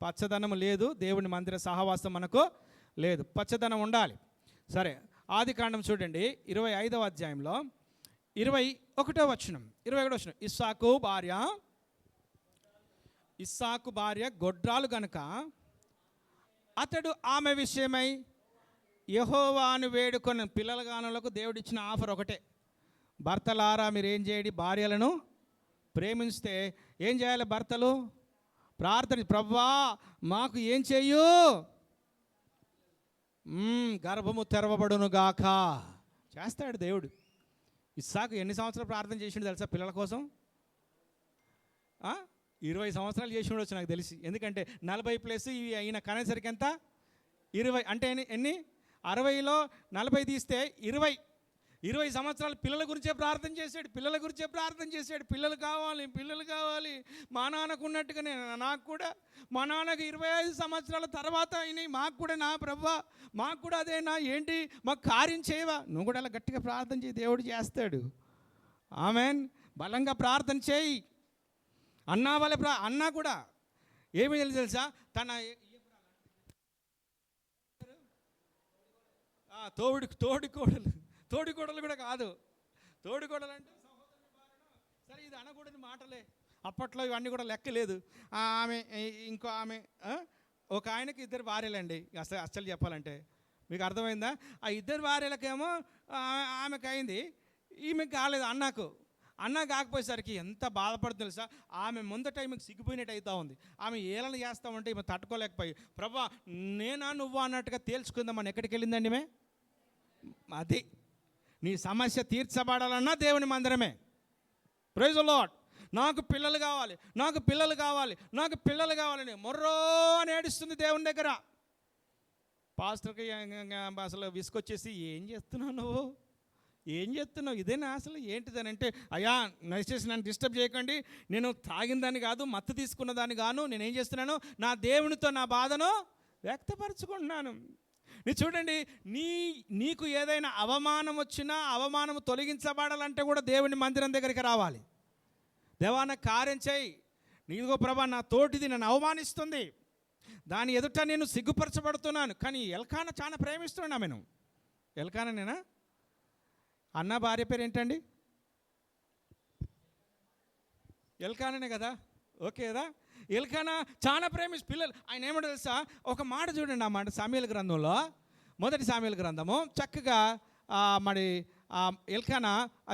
పచ్చదనం లేదు, దేవుని మందిర సహవాసం మనకు లేదు, పచ్చదనం ఉండాలి. సరే, ఆదికాండం చూడండి 25వ అధ్యాయంలో 21వ వచనం. ఇస్సాకు భార్య గొడ్రాలు గనుక అతడు ఆమె విషయమై యెహోవాను వేడుకొని, పిల్లల గానులకు దేవుడిచ్చిన ఆఫర్ ఒకటే, భర్తలారా మీరు ఏం చేయండి, భార్యలను ప్రేమిస్తే ఏం చేయాలి? భర్తలు ప్రార్థన, ప్రభువా మాకు ఏం చేయు, గర్భము తెరవబడునుగాక. చేస్తాడు దేవుడు. ఇస్సాకు ఎన్ని సంవత్సరాలు ప్రార్థన చేసిండు తెలుసా పిల్లల కోసం? 20 సంవత్సరాలు చేసి ఉండొచ్చు నాకు తెలిసి. ఎందుకంటే 40+ ఇవి అయిన కనేసరికి ఎంత? 20 అంటే ఎన్ని? 60లో 40 తీస్తే 20 సంవత్సరాలు పిల్లల గురించే ప్రార్థన చేశాడు, పిల్లలు కావాలి. మా నాన్నకు ఉన్నట్టుగానే నాకు కూడా, మా నాన్నకు 25 సంవత్సరాల తర్వాత అయినాయి, మాకు కూడా నా ప్రభువా, మాకు కూడా అదేనా ఏంటి, మాకు కార్యం చేయవా? నువ్వు కూడా అలా గట్టిగా ప్రార్థన చేయి, దేవుడు చేస్తాడు. ఆమెన్. బలంగా ప్రార్థన చేయి. అన్నా వాళ్ళ అన్నా కూడా ఏమి తెలుసా, తన తోడికోడలు కూడా కాదు, తోడికోడలు అంటే సరే, ఇది అనకూడని మాటలే. అప్పట్లో ఇవన్నీ కూడా లెక్కలేదు. ఆమె ఇంకో ఆమె, ఒక ఆయనకి 2 భార్యలండి. అసలు చెప్పాలంటే మీకు అర్థమైందా? ఆ 2 భార్యలకేమో ఆమెకు అయింది, ఈమెకు కాలేదు. అన్న కాకపోయేసరికి ఎంత బాధపడుతుంది తెలుసా. ఆమె ముందట ఈమెకు సిగ్గిపోయినట్టు అవుతా ఉంది. ఆమె ఏలన చేస్తూ ఉంటే ఈమె తట్టుకోలేకపోయి, ప్రభా నేనా నువ్వు అన్నట్టుగా తేల్చుకుందామని ఎక్కడికి వెళ్ళిందండి ఈమె? అది నీ సమస్య తీర్చబడాలన్నా దేవుని మందిరమే. Praise the lord. నాకు పిల్లలు కావాలని మొర్రో అని ఏడుస్తుంది దేవుని దగ్గర. పాస్టర్కి అసలు విసుకొచ్చేసి, ఏం చేస్తున్నావు ఇదేనా అసలు ఏంటిదని అంటే, అయ్యా దయచేసి నన్ను డిస్టర్బ్ చేయకండి, నేను తాగిందాన్ని కాదు, మత్తు తీసుకున్న దాన్ని కాను, నేనేం చేస్తున్నాను, నా దేవునితో నా బాధను వ్యక్తపరచుకుంటున్నాను. చూడండి, నీకు ఏదైనా అవమానం వచ్చినా, అవమానం తొలగించబడాలంటే కూడా దేవుని మందిరం దగ్గరికి రావాలి. దేవా నాకు కార్యం చేయి, నీదిగో ప్రభా నా తోటిది నన్ను అవమానిస్తుంది, దాని ఎదుట నేను సిగ్గుపరచబడుతున్నాను. కానీ ఎల్కానా చాలా ప్రేమిస్తున్నాను ఆమెను. ఎల్కానానేనా? అన్న భార్య పేరు ఏంటండి? ఎల్కానానే కదా, ఓకే కదా. ఎల్కానా చాలా పిల్లలు. ఆయన ఏమంటే తెలుసా, ఒక మాట చూడండి, ఆ మాట సామ్యూయేలు గ్రంథంలో, మొదటి సామ్యూయేలు గ్రంథము చక్కగా మరి ఎల్కానా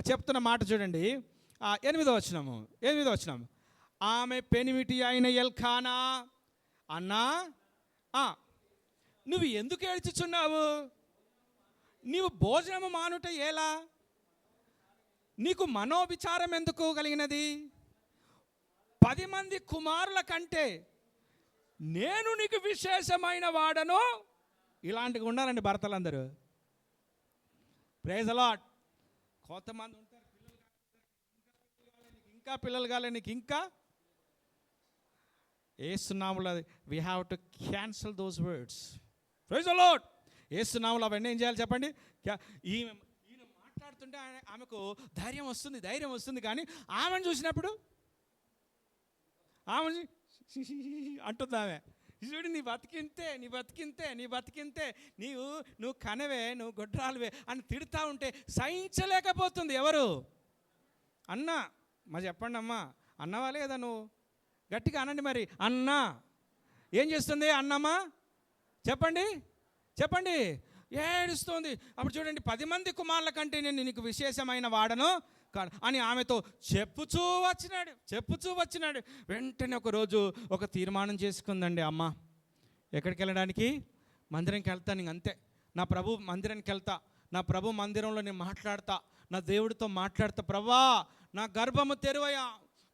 చెప్తున్న మాట చూడండి. 8వ వచనం. ఆమె పెనిమిటి అయిన ఎల్కానా, అన్నా నువ్వు ఎందుకు ఏడ్చుచున్నావు, నీవు భోజనము మానుట ఎలా? నీకు మనోవిచారం ఎందుకు కలిగినది? 10 మంది కుమారుల కంటే నేను నీకు విశేషమైన వాడను. ఇలాంటివి ఉండాలండి భర్తలందరూ. Praise the lord. కొంతమంది ఉంటారు, ఇంకా పిల్లలు కాలే నీకు, ఇంకా యేసునామములో we have to cancel those words. Praise the lord. యేసునామములో అవన్నీ ఏం చేయాలి చెప్పండి? ఈయన మాట్లాడుతుంటే ఆమెకు ధైర్యం వస్తుంది కానీ ఆమెను చూసినప్పుడు ఆమె అంటుంది ఆమె, చూడు నీ బతికింతే నువ్వు కనవే, నువ్వు గొడ్రాలువే అని తిడుతూ ఉంటే సహించలేకపోతుంది. ఎవరు? అన్న. మరి చెప్పండి అమ్మా, అన్నవా లేదా? నువ్వు గట్టిగా అనండి మరి. అన్నా ఏం చేస్తుంది? అన్నమ్మా చెప్పండి ఏడుస్తుంది. అప్పుడు చూడండి, 10 మంది కుమారుల కంటే నేను నీకు విశేషమైన వాడను అని ఆమెతో చెప్పుచూ వచ్చినాడు. వెంటనే ఒకరోజు ఒక తీర్మానం చేసుకుందండి అమ్మ. ఎక్కడికి వెళ్ళడానికి? మందిరానికి వెళ్తాను. ఇంక అంతే, నా ప్రభు మందిరానికి వెళ్తా, నా ప్రభు మందిరంలో నేను మాట్లాడతా, నా దేవుడితో మాట్లాడతా. ప్రభా నా గర్భము తెరువయ్యా,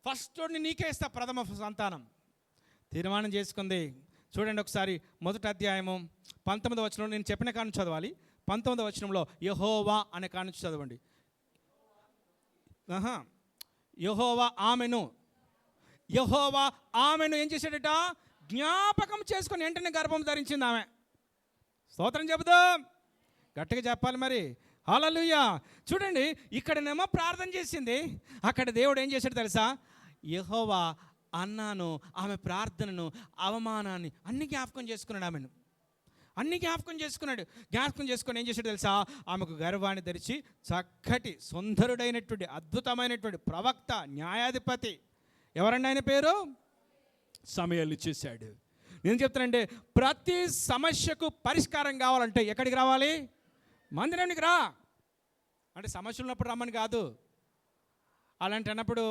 ఫస్ట్ నీకే ఇస్తా ప్రథమ సంతానం. తీర్మానం చేసుకుంది. చూడండి ఒకసారి 1వ అధ్యాయము 19వ వచనంలో, నేను చెప్పిన కానుంచి చదవాలి. 19వ వచనంలో యెహోవా అనే కానుంచి చదవండి. యెహోవా ఆమెను ఏం చేశాడట? జ్ఞాపకం చేసుకొని వెంటనే గర్భం ధరించింది ఆమె. స్తోత్రం చెబుదాం, గట్టిగా చెప్పాలి మరి. హల్లెలూయా. చూడండి, ఇక్కడనేమో ప్రార్థన చేసింది, అక్కడ దేవుడు ఏం చేశాడు తెలుసా? యెహోవా అన్నాను, ఆమె ప్రార్థనను, అవమానాన్ని అన్ని జ్ఞాపకం చేసుకున్నాడు. ఆమెను అన్ని జ్ఞాపకం చేసుకొని ఏం చేశాడు తెలుసా? ఆమెకు గర్వాన్ని తెరిచి చక్కటి సుందరుడైనటువంటి అద్భుతమైనటువంటి ప్రవక్త, న్యాయాధిపతి, ఎవరండి ఆయన పేరు? సమూయేలు ఇచ్చేశాడు. నేను చెప్తానంటే, ప్రతి సమస్యకు పరిష్కారం కావాలంటే ఎక్కడికి రావాలి? మందిరానికి రా. అంటే సమస్యలు ఉన్నప్పుడు రమ్మని కాదు, అలాంటి అన్నప్పుడు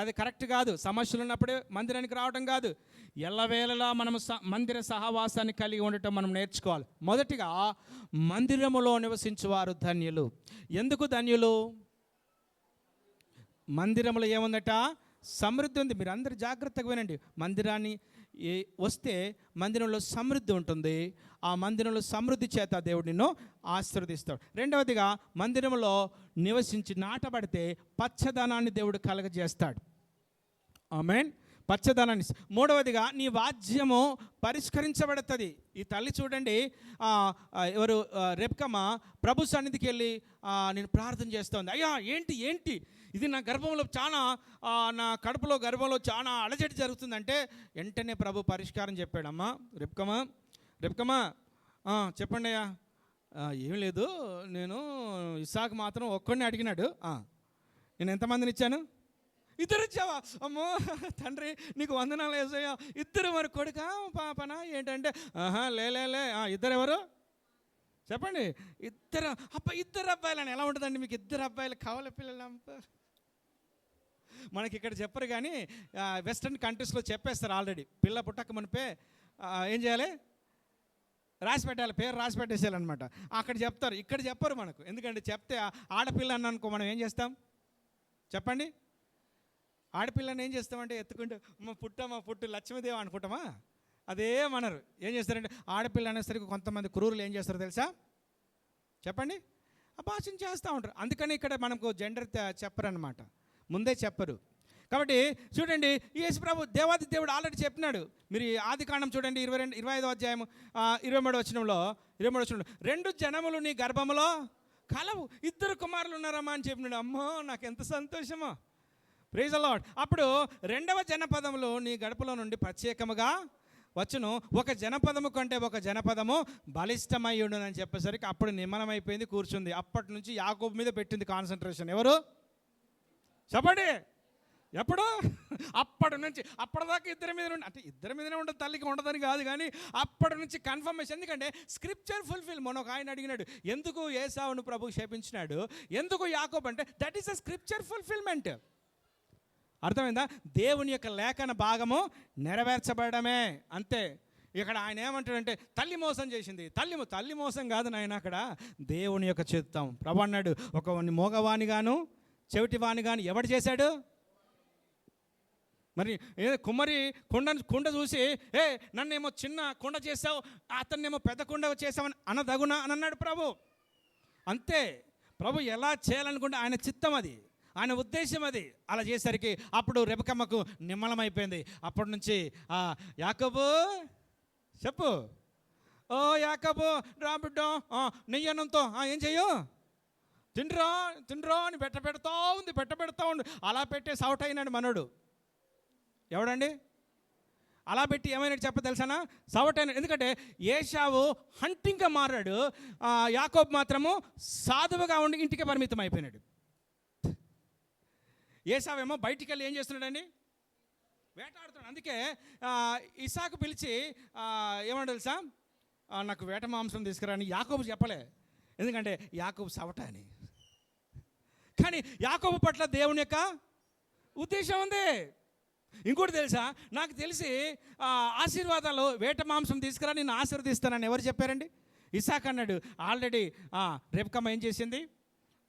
అది కరెక్ట్ కాదు. సమస్యలు ఉన్నప్పుడే మందిరానికి రావడం కాదు, ఎల్లవేళలా మనము మందిర సహవాసాన్ని కలిగి ఉండటం మనం నేర్చుకోవాలి. మొదటిగా, మందిరములో నివసించువారు ధన్యులు. ఎందుకు ధన్యులు? మందిరములో ఏముందట? సమృద్ధి ఉంది. మీరు అందరు జాగ్రత్తగా వినండి. మందిరాన్ని వస్తే మందిరంలో సమృద్ధి ఉంటుంది. ఆ మందిరంలో సమృద్ధి చేత దేవుడు నిన్ను ఆశీర్వదిస్తాడు. రెండవదిగా, మందిరంలో నివసించి నాటబడితే పచ్చదనాన్ని దేవుడు కలగజేస్తాడు. ఆమేన్. పచ్చదనాన్ని. మూడవదిగా, నీ వాద్యము పరిష్కరించబడుతుంది. ఈ తల్లి చూడండి, ఎవరు? రెబ్కమ్మ ప్రభు సన్నిధికి వెళ్ళి నేను ప్రార్థన చేస్తోంది. అయ్యా ఏంటి ఇది నా గర్భంలో చాలా, నా కడుపులో గర్భంలో చాలా అలజడి జరుగుతుందంటే వెంటనే ప్రభు పరిష్కారం చెప్పాడమ్మా. రెబ్కమ్మ చెప్పండి అయ్యా. ఏం లేదు, నేను ఇస్సాకు మాత్రం ఒక్కడిని అడిగినాడు. నేను ఎంతమందిని ఇచ్చాను? 2 ఇచ్చావా? అమ్మో తండ్రి నీకు వందనాలు యేసయ్యా. 2 మరి కొడుక పాపనా ఏంటంటే, లే 2 ఎవరు చెప్పండి? 2 2 అబ్బాయిలని ఎలా ఉంటుందండి? మీకు 2 అబ్బాయిలు కావాలి పిల్లలంతా. మనకి ఇక్కడ చెప్పరు కానీ వెస్ట్రన్ కంట్రీస్లో చెప్పేస్తారు ఆల్రెడీ. పిల్ల పుట్టక మునిపే ఏం చేయాలి? రాసి పెట్టాలి, పేరు రాసి పెట్టేసేయాలన్నమాట. అక్కడ చెప్తారు, ఇక్కడ చెప్పరు మనకు. ఎందుకంటే చెప్తే ఆడపిల్ల అన్ననుకో మనం ఏం చేస్తాం చెప్పండి? ఆడపిల్లని ఏం చేస్తామంటే ఎత్తుకుంటే మా పుట్టు లక్ష్మీదేవి అనుకుంటామా? అదే మనరు. ఏం చేస్తారంటే ఆడపిల్ల అనేసరికి కొంతమంది క్రూరులు ఏం చేస్తారో తెలుసా? చెప్పండి, భాషణ చేస్తూ ఉంటారు. అందుకని ఇక్కడ మనకు జెండర్ చెప్పరన్నమాట, ముందే చెప్పరు. కాబట్టి చూడండి, యేసుప్రభు దేవాది దేవుడు ఆల్రెడీ చెప్పినాడు. మీరు ఆదికాండం చూడండి 25వ అధ్యాయం 23వ వచనంలో 2 జనములు నీ గర్భములో కలవు, 2 కుమారులు ఉన్నారమ్మా అని చెప్పినాడు. అమ్మో నాకు ఎంత సంతోషమో. Praise the lord. అప్పుడు 2వ జనపదములు నీ గడపలో నుండి ప్రత్యేకముగా వచ్చును, ఒక జనపదము కంటే ఒక జనపదము బలిష్టమయ్యుండు అని చెప్పేసరికి అప్పుడు నిమ్మనమైపోయింది, కూర్చుంది. అప్పటి నుంచి యాకోబు మీద పెట్టింది కాన్సన్ట్రేషన్. ఎవరు చెప్పండి? ఎప్పుడు? అప్పటి నుంచి అప్పటిదాకా 2 మీద ఉండి, అంటే 2 మీదనే ఉంటుంది, తల్లికి ఉండదని కాదు కానీ అప్పటి నుంచి కన్ఫర్మేషన్. ఎందుకంటే స్క్రిప్చర్ ఫుల్ఫిల్. మొన్న ఒక ఆయన అడిగినాడు, ఎందుకు ఏసావును ప్రభు శపించినాడు, ఎందుకు యాకోబు అంటే, that is a scripture fulfilment. అర్థమైందా? దేవుని యొక్క లేఖన భాగము నెరవేర్చబడమే, అంతే. ఇక్కడ ఆయన ఏమంటాడంటే తల్లి మోసం చేసింది. తల్లి మోసం కాదు నాయన, అక్కడ దేవుని యొక్క చిత్తం. ప్రభు అన్నాడు, ఒక మగవాణిగాను చెవిటివాణి కానీ ఎవడు చేశాడు? మరి కుమ్మరి కుండ చూసి నన్నేమో చిన్న కుండ చేసావు, అతన్నేమో పెద్ద కుండ చేసావని అనదగునా అని అన్నాడు ప్రభు. అంతే, ప్రభు ఎలా చేయాలనుకుంటే ఆయన చిత్తం అది, ఆయన ఉద్దేశం అది. అలా చేసరికి అప్పుడు రెబెక్కమ్మకు నిమ్మలమైపోయింది. అప్పటి నుంచి యాకోబు చెప్పు, ఓ యాకోబు రా బిడ్డ, నెయ్యనంతో ఏం చెయ్యు, తిండ్రా అని పెడతా ఉంది. అలా పెట్టే సౌట్ అయినాడు మనోడు. ఎవడండి అలా పెట్టి ఏమైనా చెప్ప తెలుసానా? సవటైన. ఎందుకంటే ఏశావు హంటింగ్గా మారాడు, యాకోబు మాత్రము సాధువుగా ఉండి ఇంటికి పరిమితం అయిపోయినాడు. ఏశావేమో బయటికి వెళ్ళి ఏం చేస్తున్నాడండి? వేటాడుతున్నాడు. అందుకే ఇసాకు పిలిచి ఏమన్నా తెలుసా, నాకు వేట మాంసం తీసుకురా అని యాకోబు చెప్పలే, ఎందుకంటే యాకోబు సవట అని. కానీ యాకోబు పట్ల దేవుని యొక్క ఉద్దేశం ఉంది. ఇంకోటి తెలుసా, నాకు తెలిసి ఆశీర్వాదాలు వేట మాంసం తీసుకురా నేను ఆశీర్వదిస్తానని ఎవరు చెప్పారండి? ఇసాక్ అన్నాడు. ఆల్రెడీ రెబెక్కమ్మ ఏం చేసింది?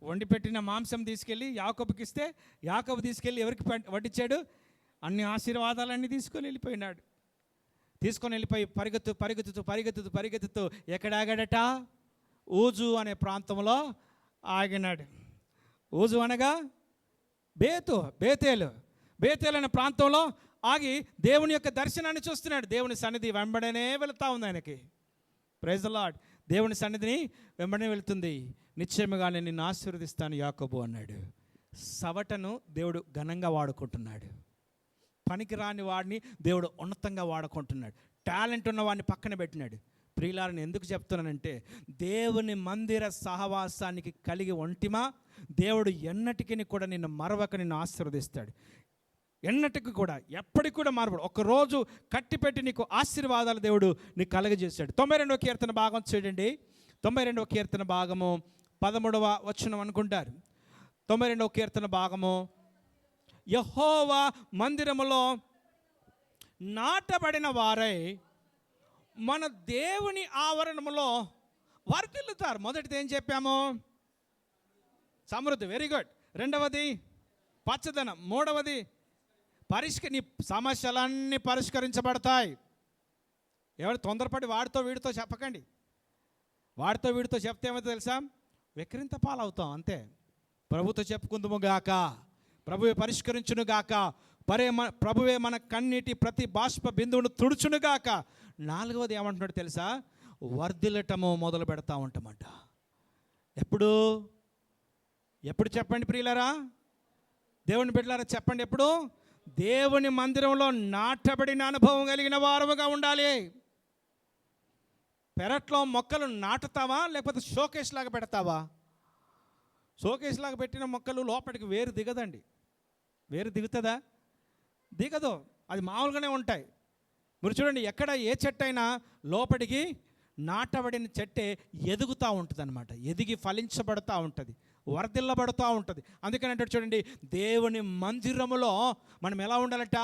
వండి పెట్టిన మాంసం తీసుకెళ్ళి యాకోబుకి ఇస్తే యాకోబు తీసుకెళ్ళి ఎవరికి వడ్డించాడు? అన్ని ఆశీర్వాదాలన్నీ తీసుకొని వెళ్ళిపోయినాడు. తీసుకొని వెళ్ళిపోయి పరిగెత్తుతూ ఎక్కడ ఆగాడట? ఊజు అనే ప్రాంతంలో ఆగినాడు. ఊజు అనగా బేతేలు అనే ప్రాంతంలో ఆగి దేవుని యొక్క దర్శనాన్ని చూస్తున్నాడు. దేవుని సన్నిధి వెంబడనే వెళుతూ ఉంది ఆయనకి. Praise the lord. దేవుని సన్నిధిని వెంబడనే వెళుతుంది. నిశ్చయముగా నేను నిన్ను ఆశీర్వదిస్తాను యాకోబు అన్నాడు. సవటను దేవుడు ఘనంగా వాడుకుంటున్నాడు. పనికిరాని వాడిని దేవుడు ఉన్నతంగా వాడుకుంటున్నాడు. టాలెంట్ ఉన్న వాడిని పక్కన పెట్టినాడు. ప్రియులారని ఎందుకు చెప్తున్నానంటే, దేవుని మందిర సహవాసానికి కలిగి ఒంటిమా, దేవుడు ఎన్నటికీ కూడా నిన్ను మరవక నిన్ను ఆశీర్వదిస్తాడు. ఎన్నటికి కూడా ఎప్పటికి కూడా మారబడు. ఒకరోజు కట్టిపెట్టి నీకు ఆశీర్వాదాలు దేవుడు నీకు కలగజేశాడు. 92వ కీర్తన భాగం చూడండి. 92వ కీర్తన భాగము 13వ వచనం అనుకుంటారు. 92వ కీర్తన భాగము, యెహోవా మందిరములో నాటబడిన వారై మన దేవుని ఆవరణములో వర్ధిల్లుతారు. మొదటిది ఏం చెప్పాము? సమృద్ధి, వెరీ గుడ్. రెండవది పచ్చదనం. మూడవది నీ సమస్యలన్నీ పరిష్కరించబడతాయి. ఎవరు తొందరపడి వాడితో వీడితో చెప్పకండి. వాడితో వీడితో చెప్తే ఏమో తెలుసా? విక్రింత పాలవుతాం అంతే. ప్రభుతో చెప్పుకుందుము గాక, ప్రభువే పరిష్కరించును గాక, ప్రభువే మన కన్నీటి ప్రతి బాష్ప బిందువును తుడుచును గాక. నాలుగవది ఏమంటున్నాడు తెలుసా? వర్ధిల్లటము మొదలు పెడతా ఉంటామంట. ఎప్పుడు చెప్పండి ప్రియులారా, దేవుని బిడ్డలారా చెప్పండి. ఎప్పుడు? దేవుని మందిరంలో నాటబడిన అనుభవం కలిగిన వారముగా ఉండాలి. పెరట్లో మొక్కలు నాటుతావా లేకపోతే షోకేస్ లాగా పెడతావా? షోకేస్ లాగా పెట్టిన మొక్కలు లోపలికి వేరు దిగదండి. వేరు దిగుతుందా? దిగదు. అది మామూలుగానే ఉంటాయి. మీరు చూడండి, ఎక్కడ ఏ చెట్టు అయినా లోపలికి నాటబడిన చెట్టే ఎదుగుతూ ఉంటుంది అనమాట. ఎదిగి ఫలించబడుతూ ఉంటుంది, వర్ధిల్లబడుతూ ఉంటుంది. అందుకని అంటే చూడండి, దేవుని మందిరములో మనం ఎలా ఉండాలట?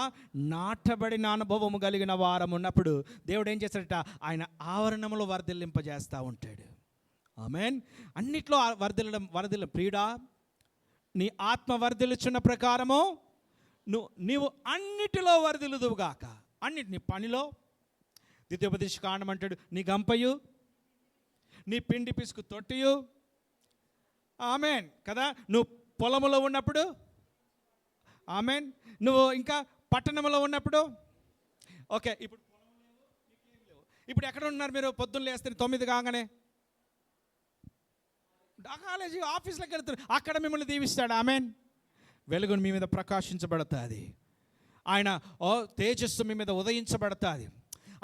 నాటబడిన అనుభవము కలిగిన వారం ఉన్నప్పుడు దేవుడు ఏం చేస్తాడట? ఆయన ఆవరణములో వర్ధిల్లింపజేస్తూ ఉంటాడు. ఆమేన్. అన్నిట్లో వర్ధిల్ల ప్రియుడా, నీ ఆత్మ వర్ధిల్లుచున్న ప్రకారము నీవు అన్నిటిలో వర్ధిల్లుదువుగాక. నీ పనిలో, ద్వితీయోపదేశ కాండం అంటాడు, నీ గంపయు నీ పిండి పిసుకు తొట్టియు. ఆమెన్ కదా. నువ్వు పొలములో ఉన్నప్పుడు, ఆమెన్. నువ్వు ఇంకా పట్టణంలో ఉన్నప్పుడు, ఓకే. ఇప్పుడు ఎక్కడ ఉన్నారు మీరు? పొద్దున్న లేస్తే 9 కాగానే కాలేజీ ఆఫీస్లోకి వెళ్తున్నారు. అక్కడ మిమ్మల్ని దీవిస్తాడు. ఆమెన్. వెలుగును మీ మీద ప్రకాశించబడుతుంది. ఆయన తేజస్సు మీ మీద ఉదయించబడుతుంది.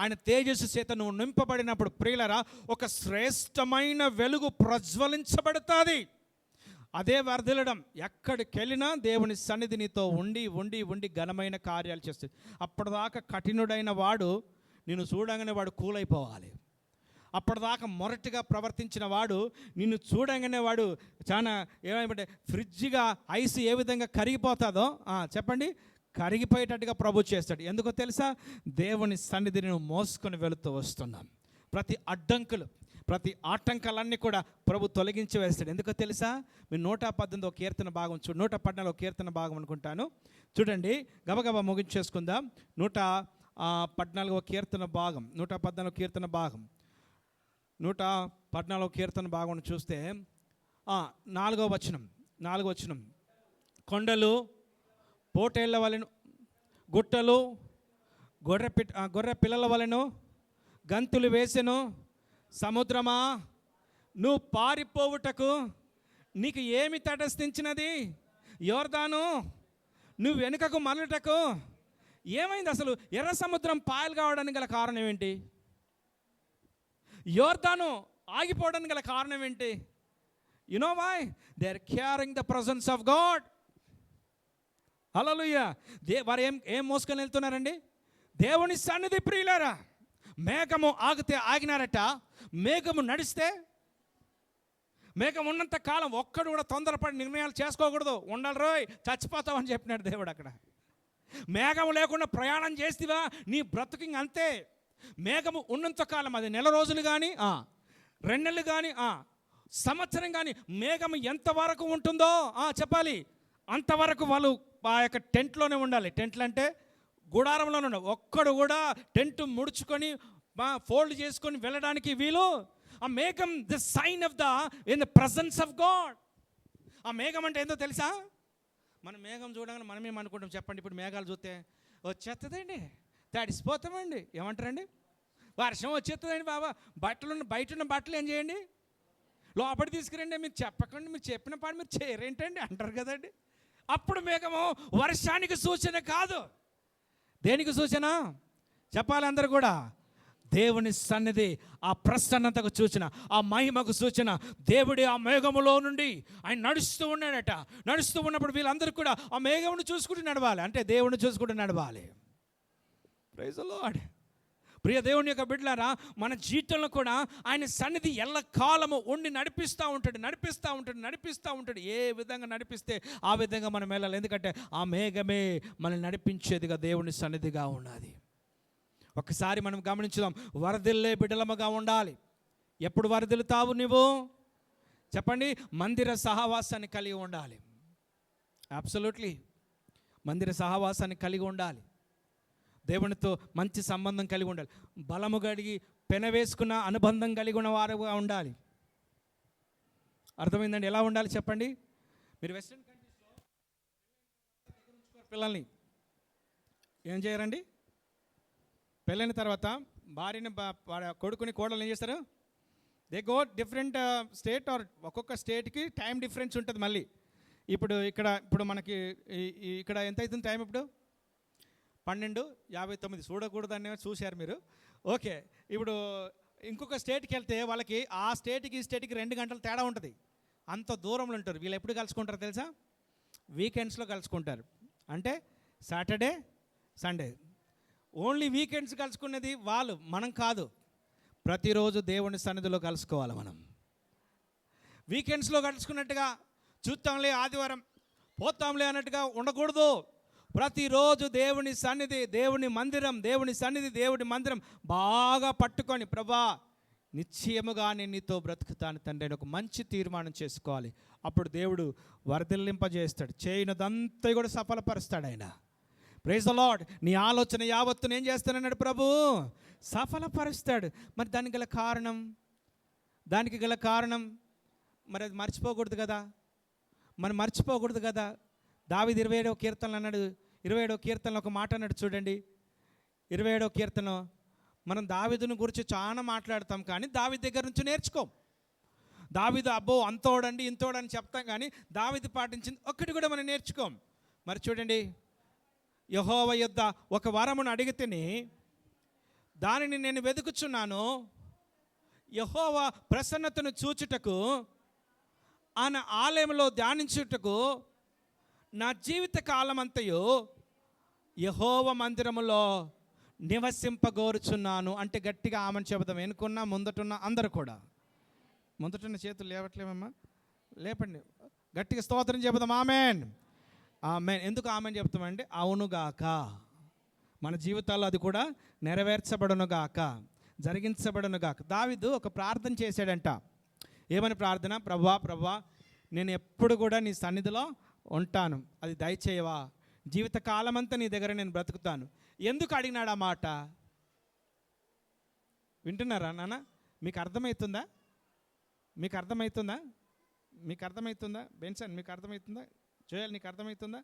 ఆయన తేజస్సు చేత నువ్వు నింపబడినప్పుడు ప్రియులరా, ఒక శ్రేష్టమైన వెలుగు ప్రజ్వలించబడుతుంది. అదే వర్ధిల్లడం. ఎక్కడికి వెళ్ళినా దేవుని సన్నిధి నీతో ఉండి ఉండి ఉండి ఘనమైన కార్యాలు చేస్తుంది. అప్పటిదాకా కఠినుడైన వాడు నిన్ను చూడంగానే వాడు కూలైపోవాలి. అప్పటిదాకా మొరటిగా ప్రవర్తించిన వాడు నిన్ను చూడంగానే వాడు చాలా ఏమంటే ఫ్రిడ్జ్గా ఐస్ ఏ విధంగా కరిగిపోతుందో చెప్పండి, కరిగిపోయేటట్టుగా ప్రభు చేస్తాడు. ఎందుకో తెలుసా? దేవుని సన్నిధిని నువ్వు మోసుకొని వెళుతూ వస్తున్నాం. ప్రతి అడ్డంకులు, ప్రతి ఆటంకాలన్నీ కూడా ప్రభు తొలగించి వేస్తాడు. ఎందుకో తెలుసా? మీరు 118 కీర్తన భాగం 114 కీర్తన భాగం అనుకుంటాను చూడండి, గబగబా ముగించేసుకుందాం. 114 కీర్తన భాగం 114 కీర్తన భాగం 114 కీర్తన భాగం చూస్తే 4వ వచనం, కొండలు పోటేళ్ల వలెను, గుట్టలు గొర్రె పిల్లల వలెను గంతులు వేసెను. సముద్రమా, నువ్వు పారిపోవుటకు నీకు ఏమి తటస్థించినది? యోర్దాను, నువ్వు వెనుకకు మరలుటకు ఏమైంది? అసలు ఎర్ర సముద్రం పాయలు కావడానికి గల కారణం ఏంటి? యోర్దాను ఆగిపోవడానికి గల కారణం ఏంటి? You know why? They are carrying the presence of God. Hallelujah. వారు ఏం మోసుకొని వెళ్తున్నారండి? దేవుని సన్నిధి. ప్రియులారా, మేఘము ఆగితే ఆగినారట, మేఘము నడిస్తే, మేఘం ఉన్నంత కాలం ఒక్కడు కూడా తొందరపడి నిర్ణయాలు చేసుకోకూడదు. ఉండాలి రోయ్, చచ్చిపోతావని చెప్పినాడు దేవుడు అక్కడ. మేఘము లేకుండా ప్రయాణం చేస్తేవా నీ బ్రతుకింగ్ అంతే. మేఘము ఉన్నంత కాలం, అది నెల రోజులు కానీ 2 నెలలు కానీ సంవత్సరం కానీ, మేఘము ఎంతవరకు ఉంటుందో చెప్పాలి, అంతవరకు వాళ్ళు ఆ యొక్క టెంట్లోనే ఉండాలి. టెంట్లు అంటే గుడారంలోనే ఉండాలి. ఒక్కడు కూడా టెంట్ ముడుచుకొని ఫోల్డ్ చేసుకొని వెళ్ళడానికి వీలు. ఆ మేఘం the sign of in the presence of God. ఆ మేఘం అంటే ఏందో తెలుసా? మనం మేఘం చూడగానే మనమేం అనుకుంటాం చెప్పండి? ఇప్పుడు మేఘాలు చూస్తే వచ్చేస్తుందండి, తడిసిపోతామండి. ఏమంటారండి? వర్షం వచ్చేస్తుందండి బాబా, బయట ఉన్న బట్టలు ఏం చేయండి, లోపల తీసుకురండి. మీరు చెప్పకండి, మీరు చెప్పిన పాటు మీరు చేయరేంటండి అంటారు కదండి. అప్పుడు మేఘము వర్షానికి సూచన కాదు. దేనికి సూచన చెప్పాలి అందరూ కూడా? దేవుని సన్నిధి, ఆ ప్రసన్నతకు సూచన, ఆ మహిమకు సూచన. దేవుడి ఆ మేఘములో నుండి ఆయన నడుస్తూ ఉన్నాడట. నడుస్తూ ఉన్నప్పుడు వీళ్ళందరూ కూడా ఆ మేఘమును చూసుకుంటూ నడవాలి. అంటే దేవుని చూసుకుంటూ నడవాలి. Praise the lord. ప్రియ దేవుని యొక్క బిడ్డలారా, మన జీవితంలో కూడా ఆయన సన్నిధి ఎల్లకాలము ఉండి నడిపిస్తూ ఉంటాడు. ఏ విధంగా నడిపిస్తే ఆ విధంగా మనం వెళ్ళాలి. ఎందుకంటే ఆ మేఘమే మనల్ని నడిపించేదిగా దేవుని సన్నిధిగా ఉన్నది. ఒకసారి మనం గమనించుదాం. వరదిల్లే బిడ్డలముగా ఉండాలి. ఎప్పుడు వరదిల్లుతావు నువ్వు చెప్పండి? మందిర సహవాసాన్ని కలిగి ఉండాలి. అబ్సల్యూట్లీ మందిర సహవాసాన్ని కలిగి ఉండాలి. దేవునితో మంచి సంబంధం కలిగి ఉండాలి. బలము కలిగి పెనవేసుకున్న అనుబంధం కలిగి ఉన్న వారుగా ఉండాలి. అర్థమైందండి? ఎలా ఉండాలి చెప్పండి? మీరు వెస్ట్రన్ కంట్రీస్లో పిల్లల్ని ఏం చేయరండి? పెళ్ళైన తర్వాత భార్యని కొడుకుని కోడలు ఏం చేస్తారు? They go different state, or ఒక్కొక్క స్టేట్కి టైం డిఫరెన్స్ ఉంటుంది. మళ్ళీ ఇప్పుడు మనకి ఇక్కడ ఎంత అవుతుంది టైం? ఇప్పుడు 12:59. చూడకూడదని చూశారు మీరు. ఓకే, ఇప్పుడు ఇంకొక స్టేట్కి వెళ్తే వాళ్ళకి ఆ స్టేట్కి ఈ స్టేట్కి 2 గంటలు తేడా ఉంటుంది. అంత దూరంలో ఉంటారు. వీళ్ళు ఎప్పుడు కలుసుకుంటారు తెలుసా? వీకెండ్స్లో కలుసుకుంటారు. అంటే సాటర్డే, సండే. ఓన్లీ వీకెండ్స్ కలుసుకునేది వాళ్ళు, మనం కాదు. ప్రతిరోజు దేవుని సన్నిధిలో కలుసుకోవాలి మనం. వీకెండ్స్లో కలుసుకున్నట్టుగా చూస్తాంలే ఆదివారం పోతాంలే అన్నట్టుగా ఉండకూడదు. ప్రతిరోజు దేవుని సన్నిధి, దేవుని మందిరం బాగా పట్టుకొని, ప్రభా నిశ్చయముగా నేను నీతో బ్రతుకుతాను తండ్రి అని ఒక మంచి తీర్మానం చేసుకోవాలి. అప్పుడు దేవుడు వరదిల్లింపజేస్తాడు. చేయనదంతా కూడా సఫలపరుస్తాడు ఆయన. Praise the lord. నీ ఆలోచన యావత్తును ఏం చేస్తానన్నాడు ప్రభు? సఫలపరుస్తాడు. మరి దానికి గల కారణం మరి అది మర్చిపోకూడదు కదా. దావీదు 27వ కీర్తనలు అన్నాడు. 27వ కీర్తనలో ఒక మాట అన్నాడు చూడండి. 27వ కీర్తన మనం దావీదుని గురించి చాలా మాట్లాడతాం, కానీ దావీదు దగ్గర నుంచి నేర్చుకోం. దావీదు అబ్బో అంతోడండి ఇంతోడని చెప్తాం, కానీ దావీదు పాటించింది ఒక్కటి కూడా మనం నేర్చుకోం. మరి చూడండి, యెహోవా యొద్ద ఒక వరమును అడిగితేనే దానిని నేను వెతుకుచున్నాను. యెహోవా ప్రసన్నతను చూచుటకు, ఆయన ఆలయంలో ధ్యానించుటకు నా జీవిత కాలమంతయు యెహోవా మందిరములో నివసింపగోరుచున్నాను. అంటే గట్టిగా ఆమెను చెబుదాం. ఎన్నుకున్నా ముందటున్న అందరూ కూడా, ముందటున్న చేతులు లేవట్లేమమ్మా, లేపండి, గట్టిగా స్తోత్రం చెబుదాం. ఆమెన్. ఎందుకు ఆమెన్ చెప్తామంటే, అవునుగాక మన జీవితాల్లో అది కూడా నెరవేర్చబడునుగాక. జరిగించబడునుగాక. దావీదు ఒక ప్రార్థన చేశాడంట. ఏమని ప్రార్థన? ప్రభువా నేను ఎప్పుడు కూడా నీ సన్నిధిలో ఉంటాను, అది దయచేయవా, జీవితకాలం అంతా నీ దగ్గర నేను బ్రతుకుతాను. ఎందుకు అడిగినాడు ఆ మాట? వింటున్నారా నాన్న? మీకు అర్థమవుతుందా? మీకు అర్థమవుతుందా? మీకు అర్థమవుతుందా? బెన్సన్ మీకు అర్థమవుతుందా? జోయల్ నీకు అర్థమవుతుందా?